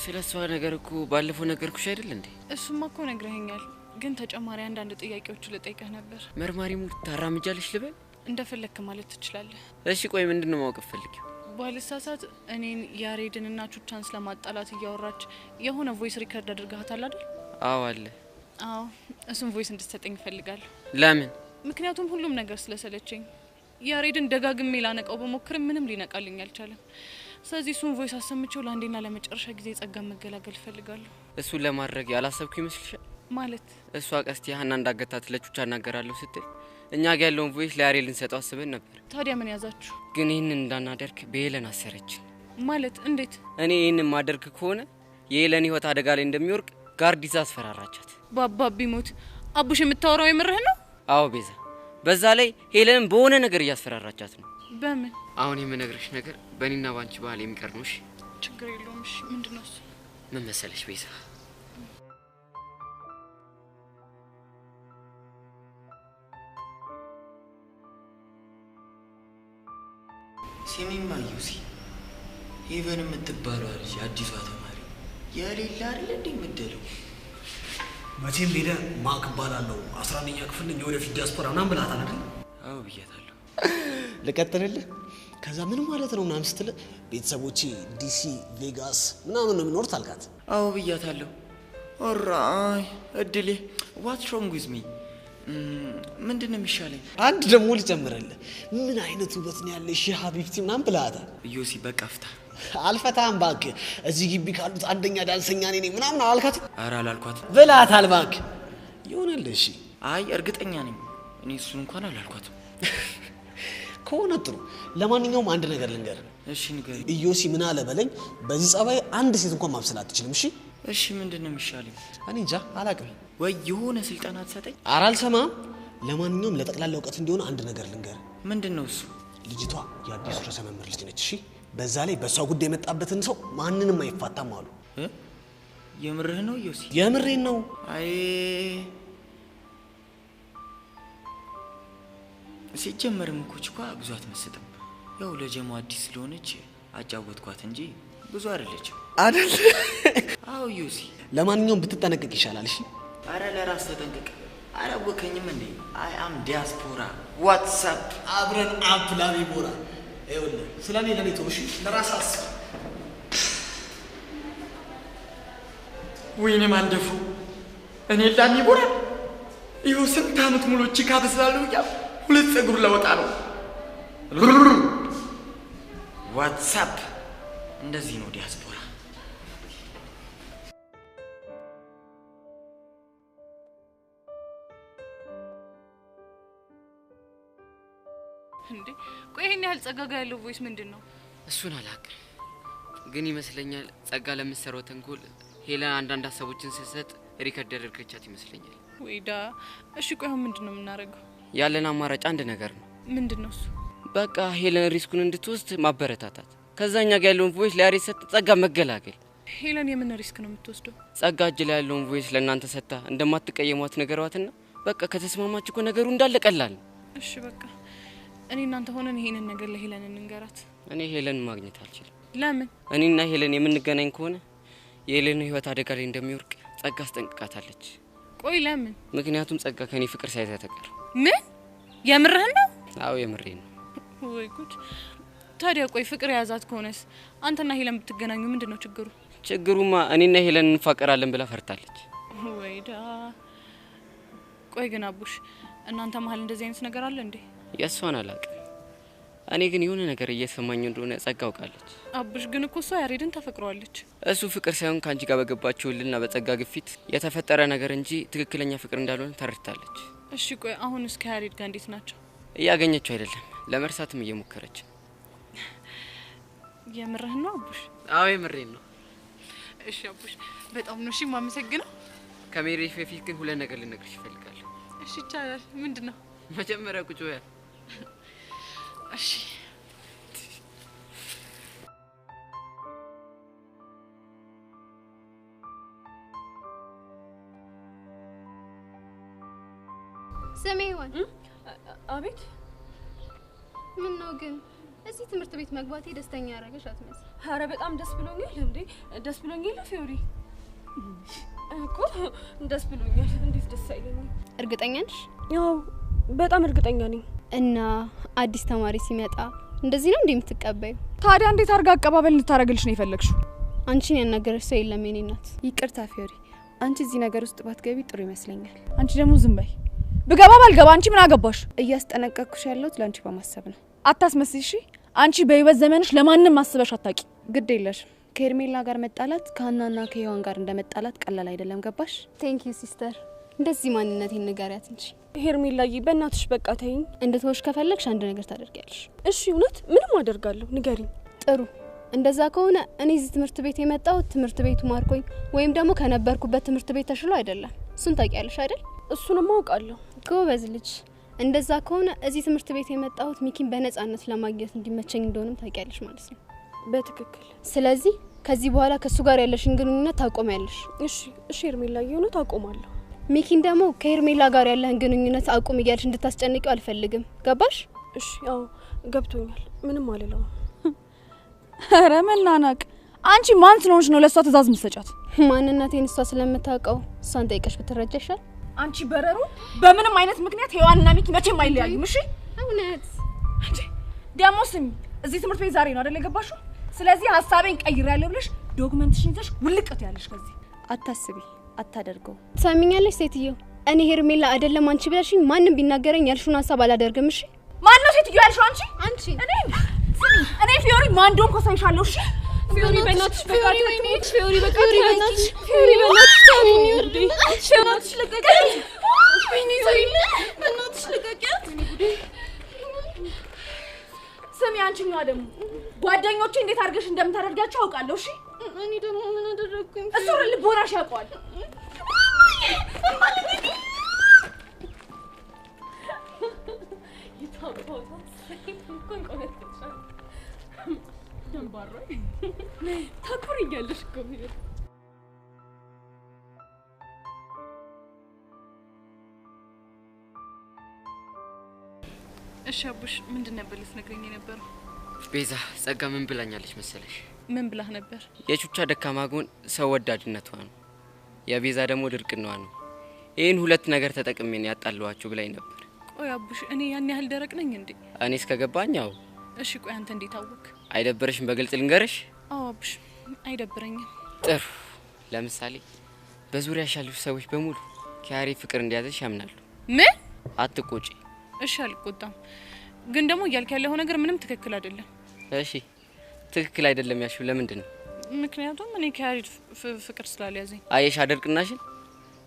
ስለ እሷ ነገር እኮ ባለፈው ነገርኩሽ አይደል እንዴ? እሱማ እኮ ነግረኸኛል፣ ግን ተጨማሪ አንዳንድ ጥያቄዎች ልጠይቅህ ነበር። መርማሪ ሙድ ታራምጃለሽ ልበል? እንደፈለክ ማለት ትችላለህ። እሺ ቆይ ምንድነው ማወቅ ፈልጊው? ባልሳሳት እኔን ያሬድንና ቹቻን ስለማጣላት እያወራች የሆነ ቮይስ ሪከርድ አድርጋታል አይደል? አዎ አለ። አዎ እሱን ቮይስ እንድትሰጠኝ እፈልጋለሁ። ለምን? ምክንያቱም ሁሉም ነገር ስለሰለቸኝ ያሬድን ደጋግሜ ላነቀው በሞክርም ምንም ሊነቃልኝ አልቻለም። ስለዚህ እሱን ቮይስ አሰምቼው ለአንዴና ለመጨረሻ ጊዜ ጸጋ መገላገል እፈልጋለሁ። እሱን ለማድረግ ያላሰብኩ ይመስልሻል? ማለት እሷ ቀስቲ ሀና እንዳገታት ለቹቻ እናገራለሁ ስትል እኛ ጋር ያለውን ቮይስ ለያሬድ ልንሰጠው አስበን ነበር። ታዲያ ምን ያዛችሁ? ግን ይህንን እንዳናደርግ በሄለን አሰረችን። ማለት እንዴት? እኔ ይህንን ማደርግ ከሆነ የሄለን ህይወት አደጋ ላይ እንደሚወርቅ ጋርድ ይዛ አስፈራራቻት። ባባቢ ሞት አቡሽ የምታወራው የምርህ ነው? አዎ ቤዛ፣ በዛ ላይ ሄለንን በሆነ ነገር እያስፈራራቻት ነው። በምን? አሁን የምነግርሽ ነገር በእኔና ባንቺ ባህል የሚቀር ነው። እሺ ችግር የለውም። እሺ ምንድነው እሱ? ምን መሰለሽ ቤዛ፣ ሲሚማ ዩሲ ሄቨን የምትባለው ልጅ አዲሷ ተማሪ የሌላ አይደል እንዴ የምትደለው? መቼም ሄደ ማክ እባላለሁ 11ኛ ክፍል ነኝ የወደፊት ዲያስፖራ ምናምን ብላታል አይደል? አዎ ብያታለሁ። ልቀጥልልህ? ከዛ ምን ማለት ነው ምናምን ስትል ቤተሰቦቼ ዲሲ ቬጋስ ምናምን ነው የሚኖሩት አልካት? አዎ ብያታለሁ። ኦራይ እድሌ ዋትስ ሮንግ ዊዝ ሚ? ምንድን ነው የሚሻለኝ? አንድ ደግሞ ልጨምርልህ። ምን አይነት ውበት ነው ያለሽ ሀቢብቲ ምናምን ብላታል። ዮሲ በቃ ፍታ። አልፈታም እባክህ። እዚህ ግቢ ካሉት አንደኛ ዳንሰኛ እኔ ነኝ ምናምን አላልካት? ኧረ አላልኳትም። ብላታል እባክህ። ይሆናል። እሺ አይ እርግጠኛ ነኝ እኔ እሱን እንኳን አላልኳትም። ከሆነ ጥሩ። ለማንኛውም አንድ ነገር ልንገር። እሺ ንገር። ኢዮሲ ምን አለ በለኝ፣ በዚህ ጸባይ አንድ ሴት እንኳን ማብሰል አትችልም። እሺ እሺ ምንድን ነው የሚሻለኝ? እኔ እንጃ አላውቅም። ወይ የሆነ ስልጠና ትሰጠኝ? ኧረ አልሰማም። ለማንኛውም ለጠቅላላ እውቀት እንዲሆን አንድ ነገር ልንገር። ምንድን ነው እሱ? ልጅቷ የአዲሱ ርዕሰ መምህር ልጅ ነች። እሺ በዛ ላይ በሷ ጉዳይ የመጣበትን ሰው ማንንም አይፋታም አሉ። የምርህ ነው ዮሲ? የምሬን ነው። አይ ሲጀመርም እኮ ችኳ ብዙ አትመስጥም። ያው ለጀማ አዲስ ስለሆነች አጫወትኳት እንጂ ብዙ አይደለችም አይደል? አዎ ዮሲ። ለማንኛውም ብትጠነቀቅ ይሻላል። እሺ አረ ለራስ ተጠንቀቅ። አላወከኝም እንዴ? አይ አም ዲያስፖራ ዋትስአፕ አብረን አፕላሚ ቦራ። ይኸውልህ ስለኔ ለኔ ተውሽ፣ ለራስ አስብ። ወይኔ ማንደፉ እኔ ላሚ ቦራ ይኸው ስንት ዓመት ሙሉ ቺካ በስላለሁ ያ ሁለት ፀጉር ለወጣ ነው። ዋትስአፕ እንደዚህ ነው ዲያስፖራ። እንዴ ቆይ ይሄን ያህል ጸጋ ጋር ያለው ቮይስ ምንድን ነው? እሱን አላውቅም፣ ግን ይመስለኛል ጸጋ ለምትሰራው ተንኮል ሄለን አንዳንድ ሀሳቦችን ስትሰጥ ሪከርድ ያደረገቻት ይመስለኛል። ወይዳ እሺ ቆይ አሁን ምንድን ነው የምናደርገው? ያለን አማራጭ አንድ ነገር ነው። ምንድን ነው እሱ? በቃ ሄለን ሪስኩን እንድትወስድ ማበረታታት፣ ከዛኛ ጋር ያለውን ቮይስ ለያሬድ ሰጥ ጸጋ መገላገል። ሄለን የምን ሪስክ ነው የምትወስደው? ጸጋ እጅ ላይ ያለውን ቮይስ ለእናንተ ሰጥታ እንደማትቀየሟት ነገሯትና በቃ ከተስማማችሁ እኮ ነገሩ እንዳለ ቀላል ነው። እሺ በቃ እኔ እናንተ ሆነን ይሄንን ነገር ለሄለን እንንገራት። እኔ ሄለን ማግኘት አልችልም። ለምን? እኔና ሄለን የምንገናኝ ከሆነ የሄለን ህይወት አደጋ ላይ እንደሚወርቅ ጸጋ አስጠንቅቃታለች። ቆይ ለምን? ምክንያቱም ጸጋ ከኔ ፍቅር ሳይዛ ተቀር። ምን? የምርህን ነው? አዎ የምሬን ነው። ወይ ጉድ! ታዲያ ቆይ ፍቅር የያዛት ከሆነስ አንተና ሄለን ብትገናኙ ምንድነው ችግሩ? ችግሩማ እኔና ሄለን እንፋቀራለን ብላ ፈርታለች። ወይዳ! ቆይ ግን አቡሽ እናንተ መሀል እንደዚህ አይነት ነገር አለ እንዴ? የእሷን አላውቅም። እኔ ግን የሆነ ነገር እየሰማኝ እንደሆነ ጸጋ አውቃለች። አቡሽ ግን እኮ እሷ ያሬድን ተፈቅሯለች። እሱ ፍቅር ሳይሆን ካንቺ ጋር በገባችውልና በጸጋ ግፊት የተፈጠረ ነገር እንጂ ትክክለኛ ፍቅር እንዳልሆነ ተረድታለች። እሺ ቆይ አሁን እስከ ያሬድ ጋር እንዴት ናቸው? እያገኘችው አይደለም፣ ለመርሳትም እየሞከረች። የምርህን ነው አቡሽ? አዎ የምሬን ነው። እሺ አቡሽ በጣም ነው እሺ የማመሰግነው። ከሜሪ በፊት ግን ሁለት ነገር ልነግርሽ እፈልጋለሁ። እሺ ይቻላል። ምንድነው? መጀመሪያ ቁጭ በያ። እሺ ስሜ ይሆን? አቤት። ምን ነው ግን እዚህ ትምህርት ቤት መግባቴ ደስተኛ ያደረገሽ አትመስል። ኧረ በጣም ደስ ብሎኛል። እንዴ ደስ ብሎኛል ፊዮሪ እኮ ደስ ብሎኛል። እንዴት ደስ አይለኝም? እርግጠኛ ነሽ? ያው በጣም እርግጠኛ ነኝ። እና አዲስ ተማሪ ሲመጣ እንደዚህ ነው እንዴ የምትቀበዩ? ታዲያ እንዴት አርጋ አቀባበል ልታረግልሽ ነው የፈለግሽው? አንቺን ያናገረሽ ሰው የለም የኔ እናት። ይቅርታ ፊዮሪ፣ አንቺ እዚህ ነገር ውስጥ ባትገቢ ጥሩ ይመስለኛል። አንቺ ደግሞ ዝም በይ። ብገባ ባልገባ አንቺ ምን አገባሽ? እያስጠነቀቅኩሽ ያለሁት ለአንቺ በማሰብ ነው። አታስመስይ እሺ። አንቺ በህይወት ዘመንሽ ለማንም ማስበሽ አታቂ። ግድ የለሽም። ከሄርሜላ ጋር መጣላት ከሀናና ከሔዋን ጋር እንደመጣላት ቀላል አይደለም። ገባሽ? ቴንክ ዩ ሲስተር። እንደዚህ ማንነቴን ንገሪያት እንጂ። ሄርሜላዬ በእናትሽ በቃ ተይኝ። እንድትወሽ ከፈለግሽ አንድ ነገር ታደርጊያለሽ። እሺ እውነት ምንም አደርጋለሁ። ንገሪኝ። ጥሩ። እንደዛ ከሆነ እኔ እዚህ ትምህርት ቤት የመጣሁት ትምህርት ቤቱ ማርኮኝ ወይም ደግሞ ከነበርኩበት ትምህርት ቤት ተሽሎ አይደለም። እሱን ታውቂያለሽ አይደል? እሱንም አውቃለሁ። ጎበዝ ልጅ። እንደዛ ከሆነ እዚህ ትምህርት ቤት የመጣሁት ሚኪን በነጻነት ለማግኘት እንዲመቸኝ እንደሆነም ታውቂያለሽ ማለት ነው። በትክክል። ስለዚህ ከዚህ በኋላ ከሱ ጋር ያለሽን ግንኙነት ታቆሚያለሽ። እሺ ሄርሜላዬ፣ እውነት አቆማለሁ። ሚኪን ደግሞ ከሄርሜላ ጋር ያለህን ግንኙነት አቁም እያልሽ እንድታስጨንቂው አልፈልግም። ገባሽ? እሺ ያው ገብቶኛል። ምንም አልለውም። ኧረ መናናቅ። አንቺ ማን ስለሆንሽ ነው ለሷ ትእዛዝ የምትሰጫት? ማንነቴን እሷ ስለምታውቀው እሷን ጠይቀሽ ብትረጃ ይሻል። አንቺ በረሩ፣ በምንም አይነት ምክንያት ሔዋንና ሚኪ መቼም አይለያዩም። እሺ እውነት? ደግሞ ስሚ፣ እዚህ ትምህርት ቤት ዛሬ ነው አይደል የገባሽው? ስለዚህ ሀሳቤን ቀይሬያለሁ ብለሽ ዶክመንትሽን ይዘሽ ውልቀት ያለሽ ከዚህ። አታስቢ፣ አታደርገው። ትሰሚኛለሽ ሴትዮ? እኔ ሄርሜላ አይደለም አንቺ ብለሽኝ ማንም ቢናገረኝ ያልሽውን ሀሳብ አላደርግም። እሺ? ማን ነው ሴትዮ ያልሽው? አንቺ? እኔ እኔ ፊዮሪ ማን እንደሆንኩ አሳይሻለሁ። እሺ? ፊዮሪ በእናትሽ ፊዮሪ በእናትሽ ፊዮሪ በእናትሽ ፊዮሪ በእናትሽ ታሚኝ ወርዴ በእናትሽ ልቀቂያት። ወይኔ ፊዮሪ በእናትሽ ልቀቂያት። ስሚ አንቺኛዋ ደግሞ ጓደኞቼ እንዴት አድርገሽ እንደምታደርጋቸው አውቃለሁ። እሺ? እኔ ደግሞ ምን አደረኩኝ? እሱ ልቦናሽ ያውቀዋል። ታኩሪኛለሽ እኮ። እሺ አቡሽ፣ ምንድን ነበር ልትነግረኝ የነበረው? ቤዛ ጸጋ ምን ብላኛለች መሰለሽ? ምን ብላህ ነበር? የቹቻ ደካማ ጎን ሰው ወዳድነቷ ነው፣ የቤዛ ደግሞ ድርቅናዋ ነው። ይህን ሁለት ነገር ተጠቅሜ ነው ያጣለዋችሁ ብላኝ ነበር። ቆይ አቡሽ፣ እኔ ያን ያህል ደረቅ ነኝ እንዴ? እኔ እስከገባኝ አዎ። እሺ ቆይ አንተ እንዴት አወቅ? አይደብርሽም በግልጽ ልንገርሽ? አዎ አቡሽ፣ አይደብረኝም። ጥሩ። ለምሳሌ በዙሪያሽ ያሉ ሰዎች በሙሉ ከያሬ ፍቅር እንዲያዘሽ ያምናሉ። ምን? አትቆጪ። እሺ አልቆጣም፣ ግን ደግሞ እያልክ ያለው ነገር ምንም ትክክል አይደለም። እሺ ትክክል አይደለም ያልሽው ለምንድን ነው? ምክንያቱም እኔ ከያሬድ ፍቅር ስላልያዘኝ። አየሽ አደርቅናሽን፣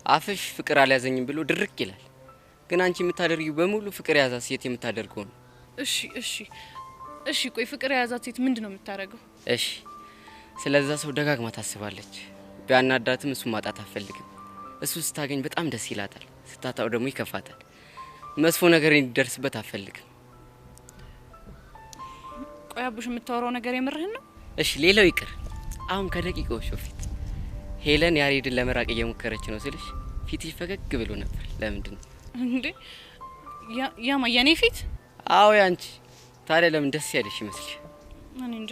አፍሽ ፍቅር አልያዘኝም ብሎ ድርቅ ይላል። ግን አንቺ የምታደርጊው በሙሉ ፍቅር የያዛት ሴት የምታደርገው ነው። እሺ እሺ እሺ፣ ቆይ ፍቅር የያዛት ሴት ምንድን ነው የምታደርገው? እሺ ስለዛ ሰው ደጋግማ ታስባለች። ቢያናዳትም እሱ ማጣት አትፈልግም። እሱ ስታገኝ በጣም ደስ ይላታል፣ ስታጣው ደግሞ ይከፋታል። መጥፎ ነገር እንዲደርስበት አትፈልግም። ቆይ አቡሽ፣ የምታወራው ነገር የምርህን ነው? እሺ ሌላው ይቅር፣ አሁን ከደቂቃዎች በፊት ሄለን ያሬድን ለመራቅ እየሞከረች ነው ስልሽ ፊትሽ ፈገግ ብሎ ነበር። ለምንድን ነው እንዴ? ያማ የኔ ፊት? አዎ ያንቺ። ታዲያ ለምን ደስ ያለሽ ይመስልሽ? እኔ እንጃ።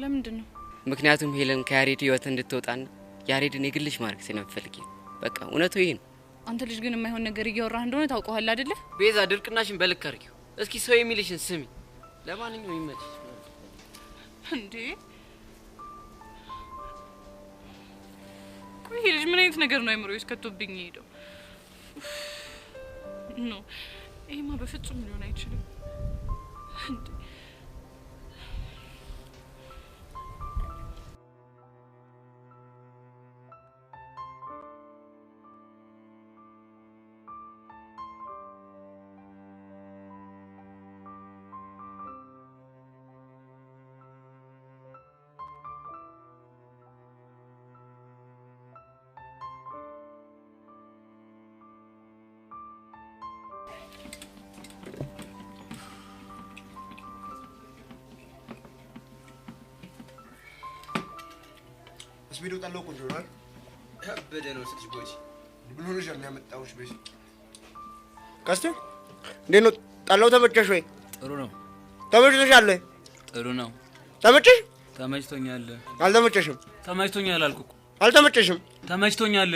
ለምንድን ነው? ምክንያቱም ሄለን ከያሬድ ህይወት እንድትወጣና ያሬድን የግልሽ ማድረግ ስለምትፈልጊ። በቃ እውነቱ ይሄ ነው። አንተ ልጅ ግን የማይሆን ነገር እያወራህ እንደሆነ ታውቀዋል አይደለ? ቤዛ ድርቅናሽን በልክ አድርጊው። እስኪ ሰው የሚልሽን ስሚ። ለማንኛውም ይመችሽ። እንዴ ቆይ ልጅ ምን አይነት ነገር ነው አይምሮዬ ውስጥ ከቶብኝ ሄደው? ኖ ይሄማ በፍጹም ሊሆን አይችልም። እንዴ ስፒዱ ጠለው ቆንጆ ነው። ከበደ ነው ስትሽ ቦይ ምን ሆነሽ ነው ያመጣውሽ? በዚህ ቀስቴ እንዴት ነው ጠላው? ተመቸሽ ወይ? ጥሩ ነው። ተመችቶሻል ወይ? ጥሩ ነው። ተመቸሽ? ተመችቶኛል። አልተመቸሽም? ተመችቶኛል አልኩ እኮ። አልተመቸሽም? ተመችቶኛል።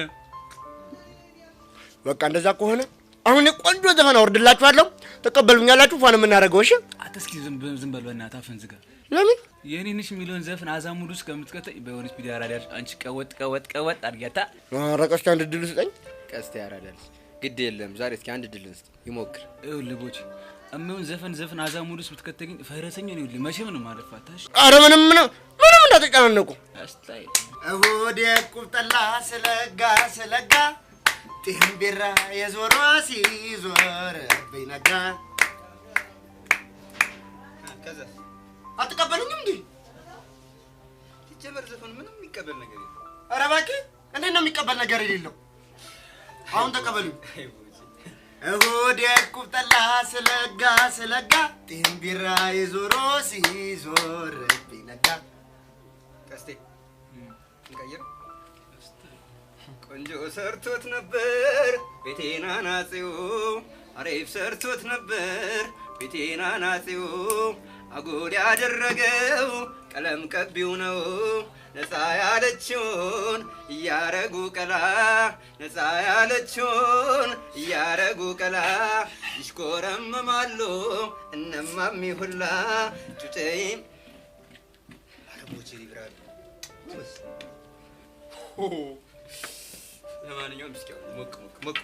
በቃ እንደዛ ከሆነ አሁን ቆንጆ ዘፈን አወርድላችኋለሁ። ተቀበሉኛላችሁ? ፋን የምናደርገው እሺ? አትስኪ ዝም በል በእናትህ አፍህን ዝጋ። ለምን? የኔ ነሽ የሚለውን ዘፈን አዛሙድ ውስጥ ከምትከተይ በሆነች ቪዲዮ አራዳል አንቺ ቀወጥ አድርጊያታ። ኧረ ቀስቴ አንድ ድል ስጠኝ። ቀስቴ አራዳል ግድ የለም ዛሬ እስኪ አንድ ድል ስጥ ይሞክር። ይኸውልህ ቦቼ እሚሆን ዘፈን አዛሙድ ውስጥ ብትከተኝ ፈረሰኛ ነው። ይኸውልህ መቼም ነው ማለፋታሽ። ኧረ ምንም እንዳትጨናነቁ። አስታይ እሁድ ቁብጠላ ስለጋ ጢምቢራ የዞሯ ሲዞርብኝ ነጋ። ከዛ አትቀበሉኝም እንዴ? ሲጀመር ዘፈን ምንም የሚቀበል ነገር የለም። ኧረ እባክህ እንዴት ነው የሚቀበል ነገር የሌለው? አሁን ተቀበሉኝ። እሁድ ቁብጠላ ስለጋ ጢምቢራ የዞሮ ሲዞርብኝ ነጋ። ቀስቴ እንቀይር። ቆንጆ ሰርቶት ነበር ቤቴና ናጺው፣ አሪፍ ሰርቶት ነበር ቤቴና ናጺው፣ አጉድ ያደረገው ቀለም ቀቢው ነው። ነፃ ያለችውን እያረጉ ቀላ ነፃ ያለችውን እያረጉ ቀላ ይሽኮረመማሉ እነማሚ ሁላ ጩጬም አረቦቼ ይብራሉ። ለማንኛውም እስኪ ሞቅ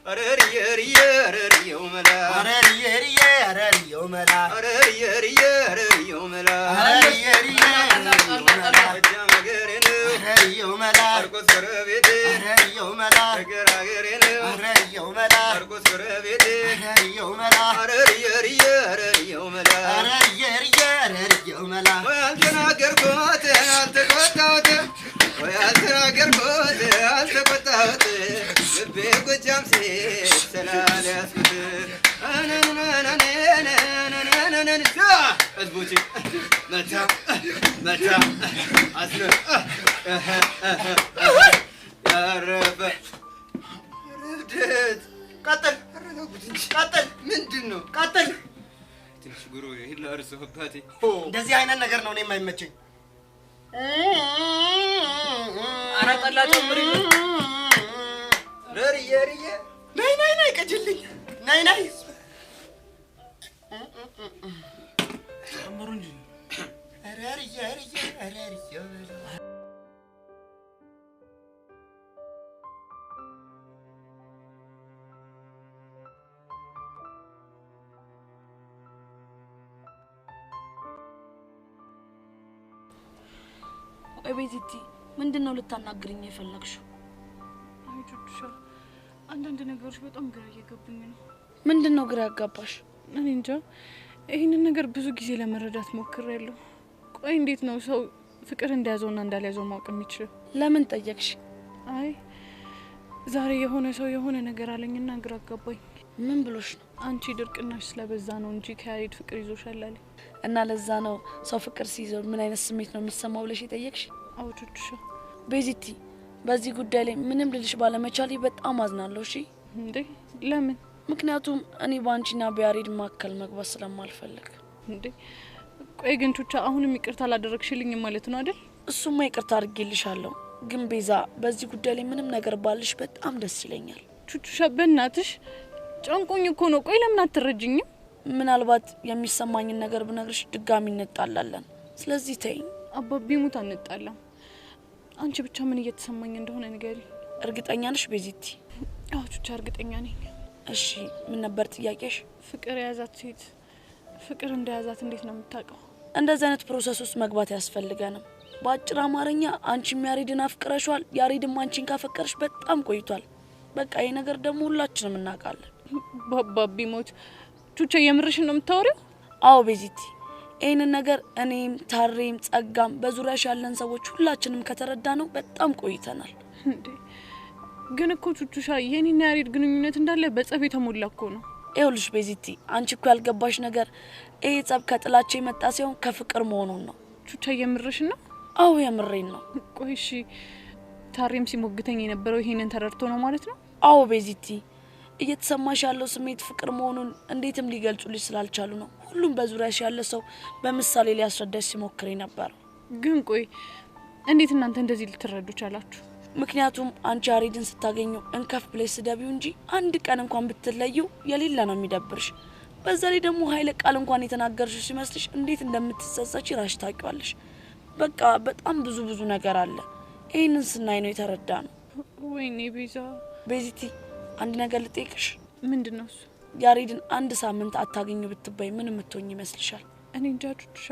አረርየው መላ አረርየው መላ አረርየው መላ አረርየው መላ አርቆስ ጎረቤቴ አረርየው መላ አገር አገሬ ነው አረርየው መላ አርቆስ ጎረቤቴ አረርየው መላ አረርየው መላ አረርየው መላ ወይ አልተናገርኩት አልተቆጣሁት ወይ አልተናገርኩት አልተቆጣሁት ልቤ ጎጃም ሴት ስላልያዝኩት ህዝቦቼ መታ አስነ ያረፈ ረብደት ቀጥል ምንድን ነው? ቀጥል ትንሽ ጉሮ ይሄን ላርሰው አባቴ። እንደዚህ አይነት ነገር ነው እኔ የማይመቸኝ። ኧረ ጠላ ጨምሪ። ረርዬ ነይ ቀጅልኝ ነይ ጨምሩ እንጂ ረርዬ ቤዚቲ ምንድነው ልታናግሪኝ የፈለግሽው? አይ ቹቹሻ አንዳንድ ነገሮች በጣም ግራ እየገቡኝ ነው። ምንድነው ግራ ያጋባሽ? እኔ እንጃ። ይሄንን ነገር ብዙ ጊዜ ለመረዳት ሞክሬያለሁ። ቆይ እንዴት ነው ሰው ፍቅር እንደያዘውና እንዳልያዘው ማወቅ የሚችለው? ለምን ጠየቅሽ? አይ ዛሬ የሆነ ሰው የሆነ ነገር አለኝና ግራ አጋባኝ። ምን ብሎሽ ነው? አንቺ ድርቅናሽ ስለበዛ ነው እንጂ ከያሬድ ፍቅር ይዞሻል አለኝ። እና ለዛ ነው ሰው ፍቅር ሲይዘው ምን አይነት ስሜት ነው የሚሰማው ብለሽ የጠየቅሽ? አዎ ቹቹሻ። ቤዚቲ በዚህ ጉዳይ ላይ ምንም ልልሽ ባለመቻሌ በጣም አዝናለሁ። እሺ እንዴ? ለምን? ምክንያቱም እኔ ባንቺና በያሬድ መካከል መግባት ስለማልፈልግ። እንዴ? ቆይ ግን ቹቻ አሁንም ይቅርታ አላደረግሽልኝም ማለት ነው አይደል? እሱማ ይቅርታ አድርጌልሻለሁ፣ ግን ቤዛ በዚህ ጉዳይ ላይ ምንም ነገር ባልሽ በጣም ደስ ይለኛል። ቹቹሻ በእናትሽ ጨንቆኝ እኮ ነው። ቆይ ለምን አትረጅኝም? ምናልባት የሚሰማኝን ነገር ብነግርሽ ድጋሚ እንጣላለን። ስለዚህ ተይኝ። አባቢ ሙት አንጣላም። አንቺ ብቻ ምን እየተሰማኝ እንደሆነ ንገሪ። እርግጠኛ ነሽ ቤዚቲ? አዎ ቹቻ እርግጠኛ ነኝ። እሺ ምን ነበር ጥያቄሽ? ፍቅር የያዛት ሴት ፍቅር እንደያዛት እንዴት ነው የምታውቀው? እንደዚህ አይነት ፕሮሰስ ውስጥ መግባት ያስፈልገንም። በአጭር አማርኛ አንቺም ያሬድን አፍቅረሻል፣ ያሬድም አንቺን ካፈቀረሽ በጣም ቆይቷል። በቃ ይሄ ነገር ደግሞ ሁላችንም እናውቃለን። ባባቢ ሞት ቹቻ የምርሽን ነው የምታወሪው? አዎ ቤዚቲ፣ ይሄንን ነገር እኔም ታሬም ጸጋም በዙሪያሽ ያለን ሰዎች ሁላችንም ከተረዳ ነው በጣም ቆይተናል። እንዴ ግን እኮ ቹቹሻ የኔና ያሬድ ግንኙነት እንዳለ በጸብ የተሞላ እኮ ነው። ይኸውልሽ ቤዚቲ፣ አንቺ እኮ ያልገባሽ ነገር ይሄ ጸብ ከጥላቻ የመጣ ሳይሆን ከፍቅር መሆኑን ነው። ቹቻ የምርሽን ነው? አዎ የምሬን ነው። ቆይ እሺ ታሬም ሲሞግተኝ የነበረው ይሄንን ተረድቶ ነው ማለት ነው? አዎ ቤዚቲ፣ እየተሰማሽ ያለው ስሜት ፍቅር መሆኑን እንዴትም ሊገልጹልሽ ስላልቻሉ ነው ሁሉም በዙሪያሽ ያለ ሰው በምሳሌ ሊያስረዳሽ ሲሞክር ነበር። ግን ቆይ እንዴት እናንተ እንደዚህ ልትረዱ ቻላችሁ? ምክንያቱም አንቺ ያሬድን ስታገኙ እንከፍ ብለሽ ስደቢው እንጂ አንድ ቀን እንኳን ብትለዩ የሌላ ነው የሚደብርሽ። በዛ ላይ ደግሞ ኃይለ ቃል እንኳን የተናገርሽ ሲመስልሽ እንዴት እንደምትጸጸች ራሽ ታውቂዋለሽ። በቃ በጣም ብዙ ነገር አለ። ይሄንን ስናይ ነው የተረዳ ነው። ወይኔ ቤዛ። ቤዚቲ አንድ ነገር ልጠይቅሽ። ምንድነው እሱ? ያሬድን አንድ ሳምንት አታገኙ ብትባይ ምን የምትሆኝ ይመስልሻል? እኔ እንጃ ቹቹሻ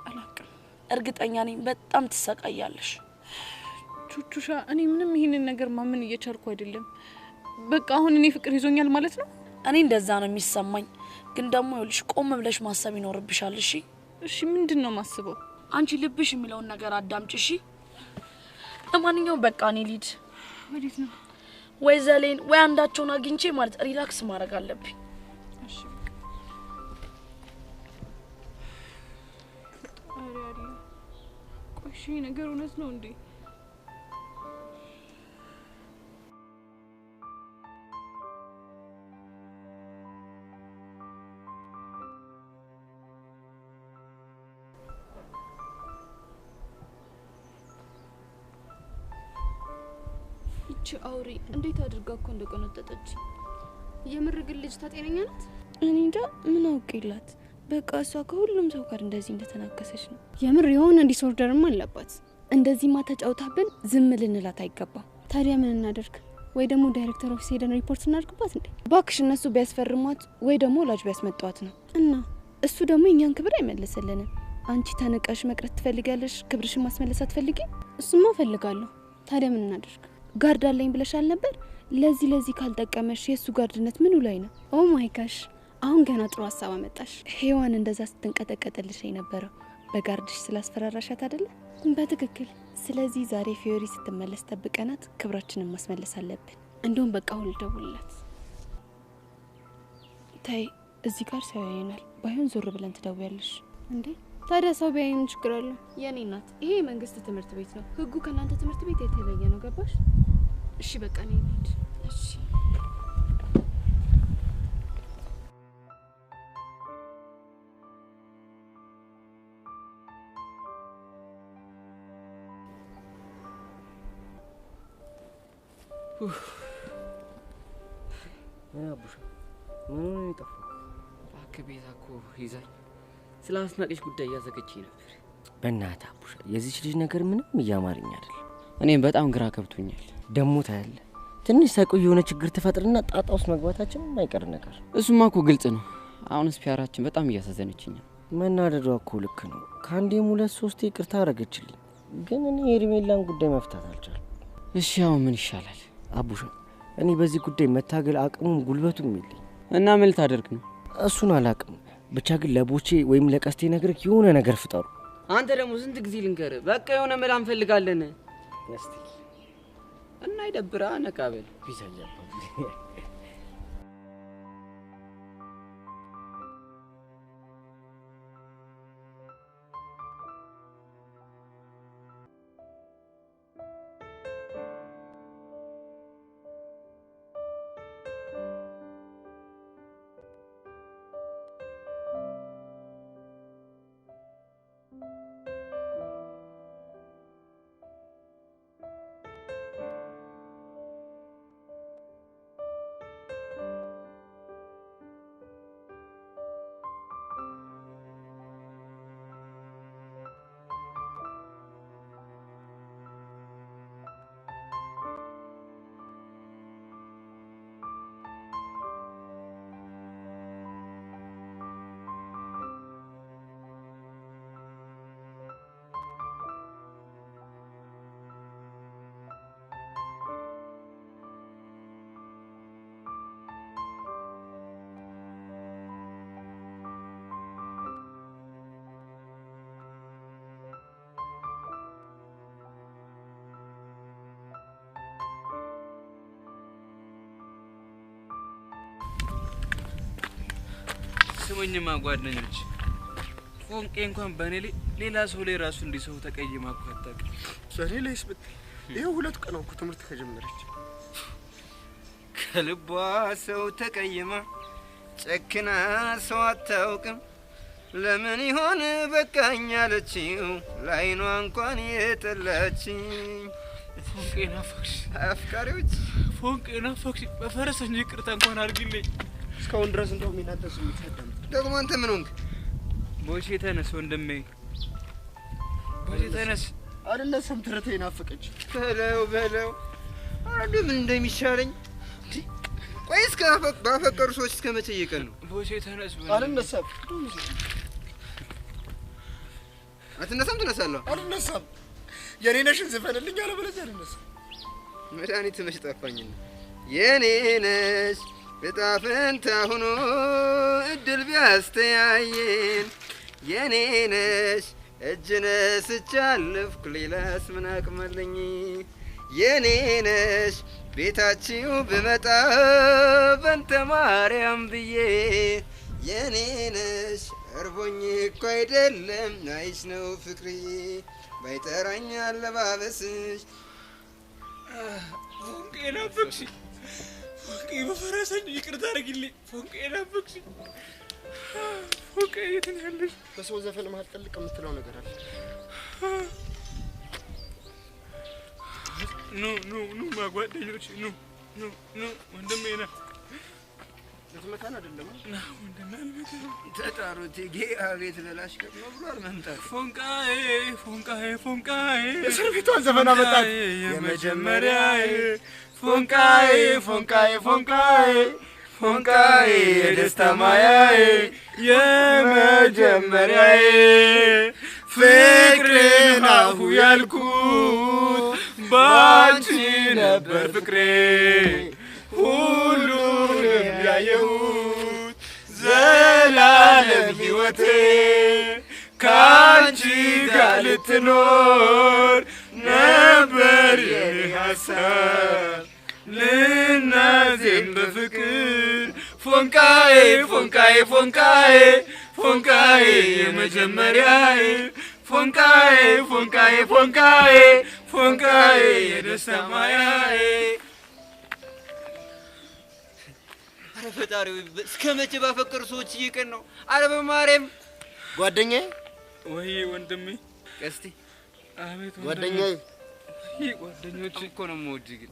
አላውቅም። እርግጠኛ ነኝ በጣም ትሰቃያለሽ። ቹቹሻ እኔ ምንም ይሄንን ነገር ማመን እየቻልኩ አይደለም። በቃ አሁን እኔ ፍቅር ይዞኛል ማለት ነው? እኔ እንደዛ ነው የሚሰማኝ። ግን ደግሞ ይኸውልሽ ቆም ብለሽ ማሰብ ይኖርብሻል። እሺ ምንድነው ማስበው? አንቺ ልብሽ የሚለውን ነገር አዳምጪ እሺ። ለማንኛውም በቃ እኔ ልሂድ። ወዴት ነው? ወይ ዘሌን ወይ አንዳቸውን አግኝቼ ማለት ሪላክስ ማድረግ አለብኝ። እሺ አሪያሪ ቆይሽ ነገር እውነት ነው እንዴ? እቺ አውሪ እንዴት አድርጋ እኮ እንደቆነጠጠች። የምር ግን ልጅ ታጤነኛ ናት? እኔ እንጃ ምን አውቄላት። በቃ እሷ ከሁሉም ሰው ጋር እንደዚህ እንደተናከሰች ነው። የምር የሆነ ዲስኦርደርም አለባት። እንደዚህማ ተጫውታብን ዝም ልንላት አይገባም። ታዲያ ምን እናደርግ? ወይ ደግሞ ዳይሬክተር ኦፊስ ሄደን ሪፖርት እናድርግባት እንዴ? ባክሽ እነሱ ቢያስፈርሟት ወይ ደግሞ ወላጅ ቢያስመጧት ነው። እና እሱ ደግሞ የኛን ክብር አይመልስልንም። አንቺ ተነቀሽ መቅረት ትፈልጊያለሽ፣ ክብርሽን ማስመለስ አትፈልጊ? እሱማ ፈልጋለሁ። ታዲያ ምን እናደርግ? ጋርድ አለኝ ብለሻል ነበር። ለዚህ ካልጠቀመሽ የሱ ጋርድነት ምኑ ላይ ነው? ኦ ማይ ጋሽ አሁን ገና ጥሩ ሐሳብ አመጣሽ። ሄዋን እንደዛ ስትንቀጠቀጥልሽ የነበረው በጋርድሽ ስላስፈራራሻት አይደለ? በትክክል። ስለዚህ ዛሬ ፊዮሪ ስትመለስ ጠብቀናት ክብራችንን ማስመለስ አለብን። እንደውም በቃ አሁን ልደውልላት። ታይ እዚህ ጋር ሰው ያየናል። ባይሆን ዞር ብለን ትደውያለሽ እንዴ? ታዲያ ሰው ቢያየን ችግር አለ? የኔ እናት ይሄ የመንግስት ትምህርት ቤት ነው። ህጉ ከናንተ ትምህርት ቤት የተለየ ነው። ገባሽ? እሺ በቃ ነኝ እንሂድ። እሺ አቡሻ ምን ነው የጠፋው? እባክህ ቤዛ እኮ ይዛኝ ስለ አስናቀሽ ጉዳይ እያዘገችኝ ነበር። በእናትህ አቡሻ የዚች ልጅ ነገር ምንም እያማረኝ አይደለም። እኔም በጣም ግራ ገብቶኛል። ደሞ ታያለህ ትንሽ ሳይቆይ የሆነ ችግር ትፈጥርና ጣጣ ውስጥ መግባታችን የማይቀር ነገር። እሱማ እኮ ግልጽ ነው። አሁንስ ፒያራችን በጣም እያሳዘነችኝ ነው። መናደዷ እኮ ልክ ነው። ከአንዴም 2-3 ይቅርታ አረገችልኝ፣ ግን እኔ የሄርሜላን ጉዳይ መፍታት አልቻልኩም። እሺ አሁን ምን ይሻላል? አቡሻ እኔ በዚህ ጉዳይ መታገል አቅሙም ጉልበቱም የለኝ። እና ምን ልታደርግ ነው? እሱን አላቅም። ብቻ ግን ለቦቼ ወይም ለቀስቴ ነግረህ የሆነ ነገር ፍጠሩ። አንተ ደግሞ ስንት ጊዜ ልንገርህ? በቃ የሆነ መላ እንፈልጋለን። እስቲ እና ይደብራ ነቃበል ቢዛኛ ስሙኝማ ጓደኞች፣ ፎንቄ እንኳን በእኔ ላይ ሌላ ሰው ላይ ራሱ እንዲሰው ተቀይማ እኮ አታውቅም። በእኔ ላይስ ብትይ ይኸው 2 ቀን እኮ ትምህርት ከጀመረች። ከልቧ ሰው ተቀይማ ጨክና ሰው አታውቅም። ለምን ይሆን በቃኝ አለችው ላይኗ እንኳን የጠላችኝ። ፎንቄ ናፈቅሽ አፍቃሪዎች ፎንቄ ናፈቅሽ በፈረሰኝ ይቅርታ እንኳን አድርጊልኝ። እስካሁን ድረስ እንደው የሚናደሱ የሚታደም ደግሞ አንተ ምን ሆንክ? ቦቼ ተነስ ወንድሜ ቦቼ ተነስ። አይደለም ትረቴ ናፈቀች በለው አንዱ ምን እንደሚሻለኝ ቆይ እስከ ባፈቀሩ ሰዎች እስከ መቼ እየቀን ነው? ቦቼ ተነስ አልነሳም። አትነሳም? ትነሳለህ? አልነሳም። የኔ ነሽን ዝፈንልኝ አለበለዚያ አልነሳም። መድኃኒት መች ጠፋኝና የኔ ነሽ እጣ ፈንታ ሆኖ እድል ቢያስተያየን የኔ ነሽ እጅ ነስቻለፍኩ ሌላስ ምን አቅማለኝ? የኔ ነሽ ቤታችሁ ብመጣ በንተ ማርያም ብዬ የኔ ነሽ እርቦኝ እኮ አይደለም ናይሽ ነው ፍቅሪ ባይጠራኝ አለባበስሽ። ፎንቄ ናፈቅሽ ፎንቄ በፈረሰኝ ይቅርታ አድርጊልኝ። ፎንቄ ናፈቅሽ ፎንቄ የት ነው ያለሽ? በሰው ዘፈን መሀል ጥልቅ የምትለው ነገር አለ። ኑ ማጓደኞች ኑ ወንድሜ ና ልትመታን አይደለም ና ወንድሜ ተጣሩት ጌ አቤት በላሽ ከብሎ ብሏል መምጣት ፎንቃዬ እስር ቤቷን ዘፈን አመጣት የመጀመሪያዬ ፎንቃዬ የደስታ ማያዬ የመጀመሪያዬ ፍቅርን አሁ ያልኩት ባንቺ ነበር ፍቅሬ ሁሉንም ያየሁት ዘላለም ሕይወቴ ካንቺ ጋር ልትኖር ነበር የኔ ሀሳብ ልናዜም በፍቅር ፎንቃዬ የመጀመሪያዬ ፎንቃዬ የደስታ ማያዬ። አረ ፈጣሪ እስከ መቼ ባፈቀሩ ሰዎች እየቀን ነው? አረ በማርያም ጓደኛዬ ወይ ወንድሜ ቀስቲ አቤት ጓደኛዬ ጓደኞች እኮ ነው የምወድህ ግን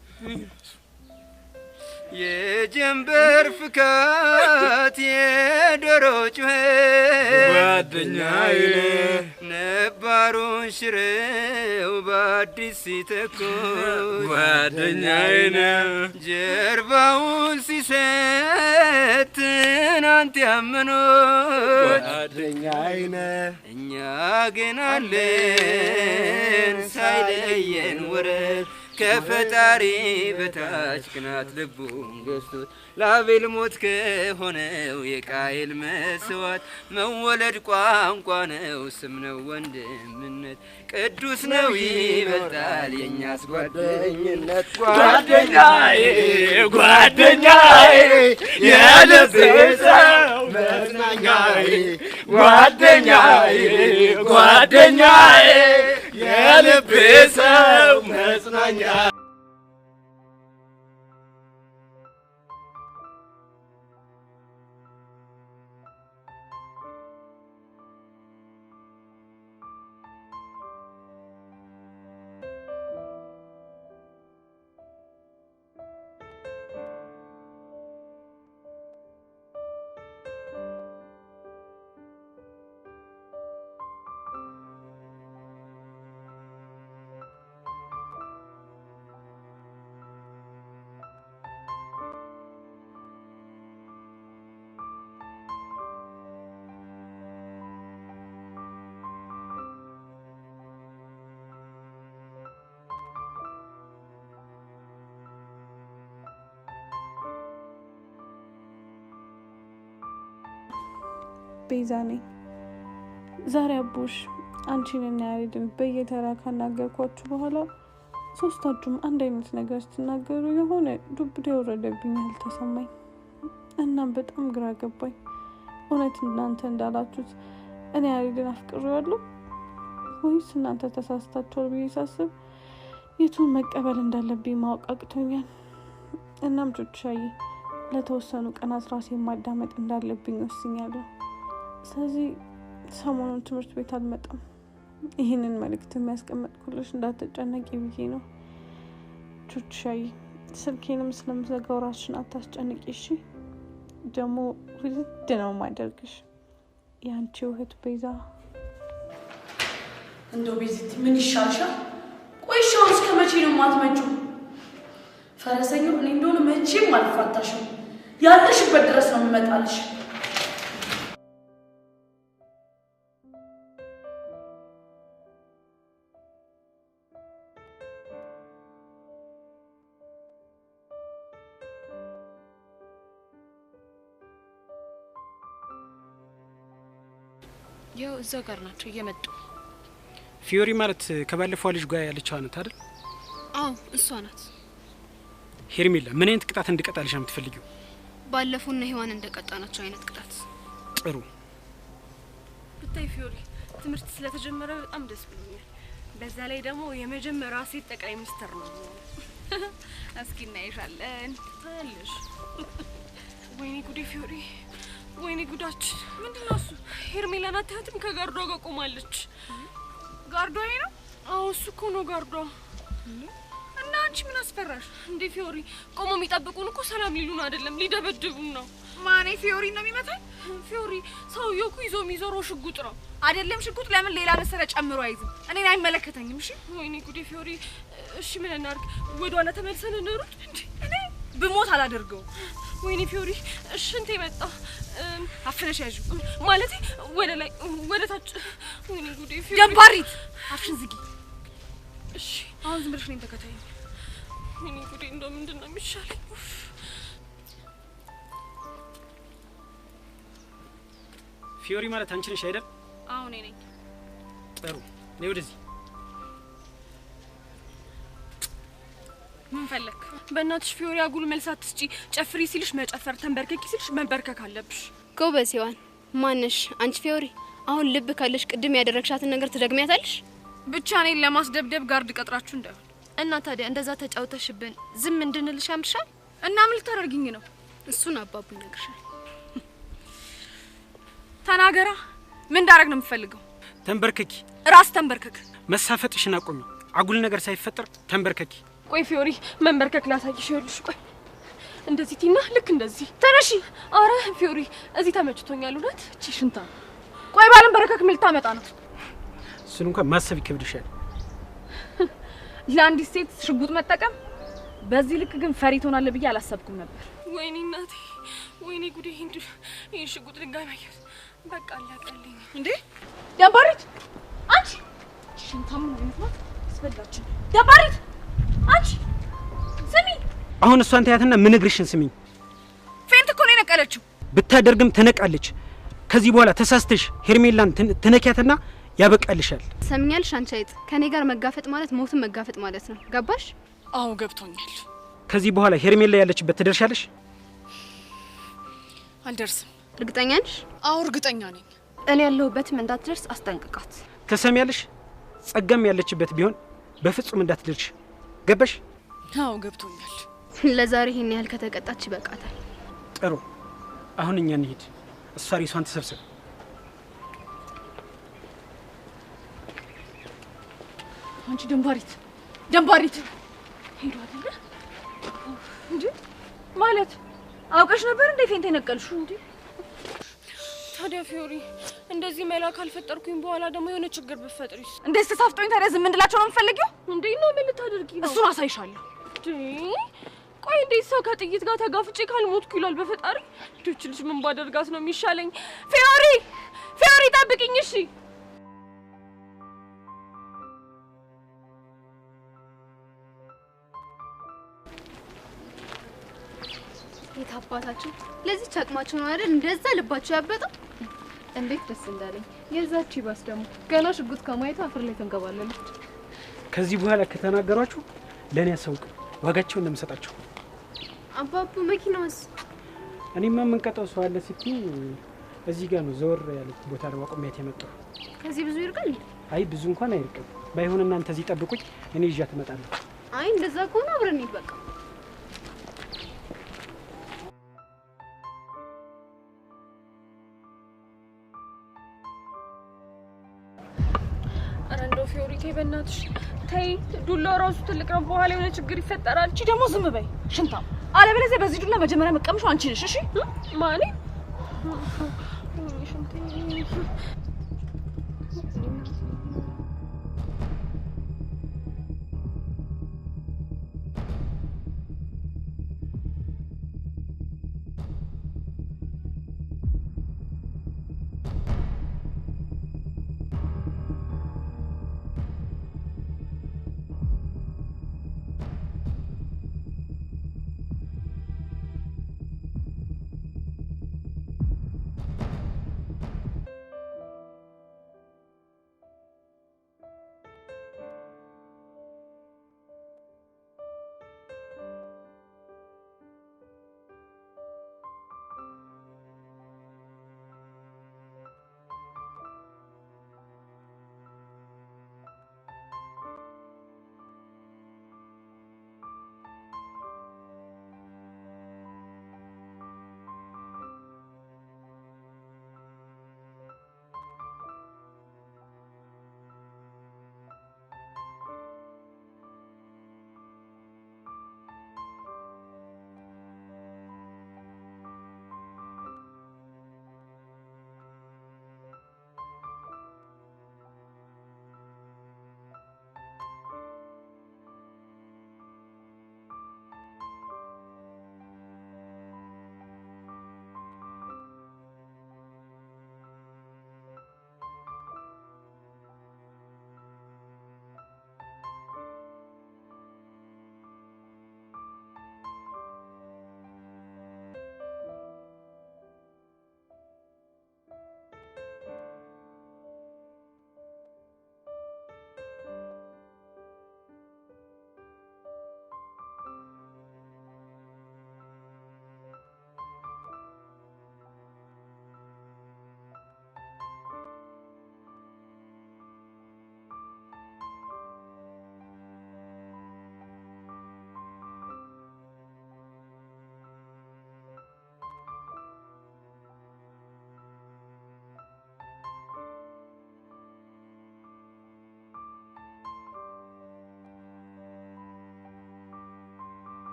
የጀንበር ፍካት የዶሮ ጩኸት ጓደኛዬ ነባሩን ሽሬው በአዲስ ሲተኩት ጓደኛዬ ጀርባውን ሲሰጥ ትናንት ያመኑት ጓደኛዬ እኛ ግን አለን ሳይለየን ወረት ከፈጣሪ በታች ቅናት ልቡን ገዝቶት ለአቤል ሞት ከሆነው የቃየል መስዋዕት መወለድ ቋንቋ ነው ስም ነው ወንድምነት ቅዱስ ነው ይበልጣል የኛስ ጓደኝነት። ጓደኛዬ የልቤ ሰው መጽናኛዬ ጓደኛዬ የልቤ ሰው መጽናኛ ቤዛ ነኝ። ዛሬ አቡሽ አንቺንና ያሬድን በየተራ ካናገርኳችሁ በኋላ ሶስታችሁም አንድ አይነት ነገር ስትናገሩ የሆነ ዱብዳ ወረደብኝ ተሰማኝ። እናም በጣም ግራ ገባኝ። እውነት እናንተ እንዳላችሁት እኔ ያሬድን አፍቅሬዋለሁ ወይስ እናንተ ተሳስታችኋል ብዬ ሳስብ የቱን መቀበል እንዳለብኝ ማወቅ አቅቶኛል። እናም ቹቻዬ ለተወሰኑ ቀናት ራሴን ማዳመጥ እንዳለብኝ ወስኛለሁ። ስለዚህ ሰሞኑን ትምህርት ቤት አልመጣም። ይህንን መልእክት የሚያስቀምጥኩልሽ እንዳትጨነቂ ብዬ ነው። ቹቻዬ ስልኬንም ስለምዘጋው ራስሽን አታስጨንቂ እሺ? ደግሞ ውድድ ነው ማደርግሽ የአንቺው እህት ቤዛ። እንደው ቤዚት ምን ይሻልሻል? ቆይሻው እስከ መቼ ነው የማትመጪው? ፈረሰኛው እኔ እንደሆነ መቼም አልፋታሽም። ያለሽበት ድረስ ነው የምመጣልሽ። ያው እዛ ጋር ናቸው እየመጡ። ፊዮሪ ማለት ከባለፈው ልጅ ጋር ያለችው ናት አይደል? አዎ እሷ ናት። ሄርሜላ ምን አይነት ቅጣት እንድቀጣልሽ ነው የምትፈልጊው? ባለፈውና ሔዋን እንደቀጣናቸው አይነት ቅጣት። ጥሩ ብታይ ፊዮሪ ትምህርት ስለተጀመረ በጣም ደስ ብሎኛል። በዛ ላይ ደግሞ የመጀመሪያ ሴት ጠቅላይ ሚኒስትር ነው። እስኪ እናይሻለን ታያለሽ። ወይኔ ጉዴ ፊዮሪ፣ ወይኔ ጉዳችን። ምንድነው እሱ? ሄርሜላን አታያትም? ከጋርዷ ጋር ቆማለች። ጋርዷ ይሄ ነው? አዎ እሱ እኮ ነው ጋርዷ። እና አንቺ ምን አስፈራሽ እንዴ ፊዮሪ? ቆሞ የሚጠብቁን እኮ ሰላም ሊሉን አይደለም ሊደበድቡን ነው። ማኔ ፊዮሪ ነው የሚመታኝ? ፊዮሪ ሰውዬው እኮ ይዞ የሚዞረው ሽጉጥ ነው። አይደለም ሽጉጥ፣ ለምን ሌላ መሰለ ጨምሮ አይዝም? እኔን አይመለከተኝም። እሺ ወይኔ ጉዴ ፊዮሪ። እሺ ምን እናድርግ? ወደ ኋላ ተመልሰን እንሩጥ እንዴ? እኔ ብሞት አላደርገው። ወይኔ ፊዮሪ። እሺ እንት መጣ አፍነሽ ያዡ ማለት ወደ ላይ ወደ ታች። ወይኔ ጉዴ ፊዮሪ። ደንባሪት አፍሽን ዝጊ። እሺ አሁን ዝም ብለሽ እኔን ተከታተይኝ። ወይኔ ጉዴ እንደው ምንድን ነው የሚሻለኝ? ፊዮሪ ማለት አንቺ ነሽ አይደል? አዎ እኔ ነኝ። ጥሩ ነይ ወደዚህ። ምን ፈለክ? በእናትሽ ፊዮሪ አጉል መልስ አትስጪ። ጨፍሪ ሲልሽ መጨፈር፣ ተንበርከኪ ሲልሽ መንበርከክ አለብሽ። ጎበዝ ሔዋን። ማንሽ አንቺ ፊዮሪ? አሁን ልብ ካለሽ ቅድም ያደረግሻትን ነገር ትደግሚያታለሽ? ብቻ እኔን ለማስደብደብ ጋርድ ቀጥራችሁ እንዳይሆን። እና ታዲያ እንደዛ ተጫውተሽብን ዝም እንድንልሽ ያምርሻል? እና ምን ልታደርጊኝ ነው? እሱን አባቡ ይነግርሻል። ተናገራ። ምን እንዳረግ ነው የምትፈልገው? ተንበርከኪ። ራስ ተንበርከክ። መሳፈጥሽን አቁሚ። አጉል ነገር ሳይፈጠር ተንበርከኪ። ቆይ ፊዮሪ መንበርከክ ላሳይሽ። ይኸውልሽ ቆይ እንደዚህ ቲና ልክ እንደዚህ ተነሺ። አረ ፊዮሪ እዚህ ተመችቶኛል። እውነት እቺ ሽንታ። ቆይ ባለንበረከክ ምን ልታመጣ ነው? እሱን እንኳን ማሰብ ይከብድሻል። ለአንዲት ሴት ሽጉጥ መጠቀም በዚህ ልክ ግን ፈሪ ትሆናለህ ብዬ አላሰብኩም ነበር። ወይኔ እናቴ፣ ወይኔ ጉዴ። ይሄን ሽጉጥ ድጋሚ አየሁት። በቃ አላቀልኝ እንዴ። ደንባሪት አንቺ ሽንታም ነው ማለት አስበላችን። ደንባሪት አንቺ ስሚ። አሁን እሷን ታያትና ምንግርሽን ስሚኝ። ፌንት እኮ ነው የነቀለችው። ብታደርግም ትነቃለች። ከዚህ በኋላ ተሳስተሽ ሄርሜላን ትነኪያትና ያበቃልሻል። ሰምኛልሽ? አንቺ አይጥ ከኔ ጋር መጋፈጥ ማለት ሞትን መጋፈጥ ማለት ነው። ገባሽ? አዎ ገብቶኛል። ከዚህ በኋላ ሄርሜላ ያለችበት ትደርሻለሽ? አልደርስም። እርግጠኛ ነሽ? አዎ እርግጠኛ ነኝ። እኔ ያለሁበትም እንዳትደርስ አስጠንቅቃት። ተሰሚያለሽ? ጸጋም ያለችበት ቢሆን በፍጹም እንዳትደርሽ። ገባሽ? አዎ ገብቶኛል። ለዛሬ ይሄን ያህል ከተቀጣች ይበቃታል። ጥሩ፣ አሁን እኛ እንሂድ። እሷ ሪሷን ተሰብስብ። አንቺ ደንባሪት፣ ደንባሪት ሄዱ አይደለ እንዴ? ማለት አውቀሽ ነበር እንዴ ፌንት የነቀልሽው እንዴ? ታዲያ ፊዮሪ እንደዚህ መላ ካልፈጠርኩኝ በኋላ ደግሞ የሆነ ችግር ብፈጥሪስ? እንዴት ተሳፍጦኝ ታዲያ ዝም እንድላቸው ነው የምፈልጊው? እንዴ ነው ምን ልታደርጊ ነው? እሱን አሳይሻለሁ። ቆይ እንዴት ሰው ከጥይት ጋር ተጋፍጬ ካልሞትኩ ይላል? በፈጣሪ ልጅ ልጅ ምን ባደርጋት ነው የሚሻለኝ? ፊዮሪ ፊዮሪ ጠብቂኝ እሺ። የታባታችሁ ለዚህ አቅማችሁ ነው አይደል እንደዛ ልባችሁ ያበጠው? እንዴት ደስ እንዳለኝ። የዛች ይባስ ደግሞ ገና ሽጉጥ ከማየት አፍር ላይ ተንገባለች። ከዚህ በኋላ ከተናገሯችሁ ለኔ ያሳውቅ፣ ዋጋቸውን እንደምሰጣቸው። አባቡ መኪናውስ? እኔማ የምንቀጠው ሰው አለ ስትይ እዚህ ጋር ነው ዘወር ያለ ቦታ ነው አቆሚያት የመጣው። ከዚህ ብዙ ይርቃል? አይ ብዙ እንኳን አይርቅም። ባይሆን እናንተ እዚህ ጠብቁኝ፣ እኔ ይዣት እመጣለሁ። አይ እንደዛ ከሆነ አብረን እንሂድ በቃ። ፊዮሪ ተይ በእናትሽ ተይ። ዱላው ራሱ ትልቅ ነው፣ በኋላ የሆነ ችግር ይፈጠራል። እቺ ደግሞ ዝም በይ ሽንታ። አለበለዚያ በዚህ ዱላ መጀመሪያ መቀምሹ አንቺ ነሽ። እሺ ማኔ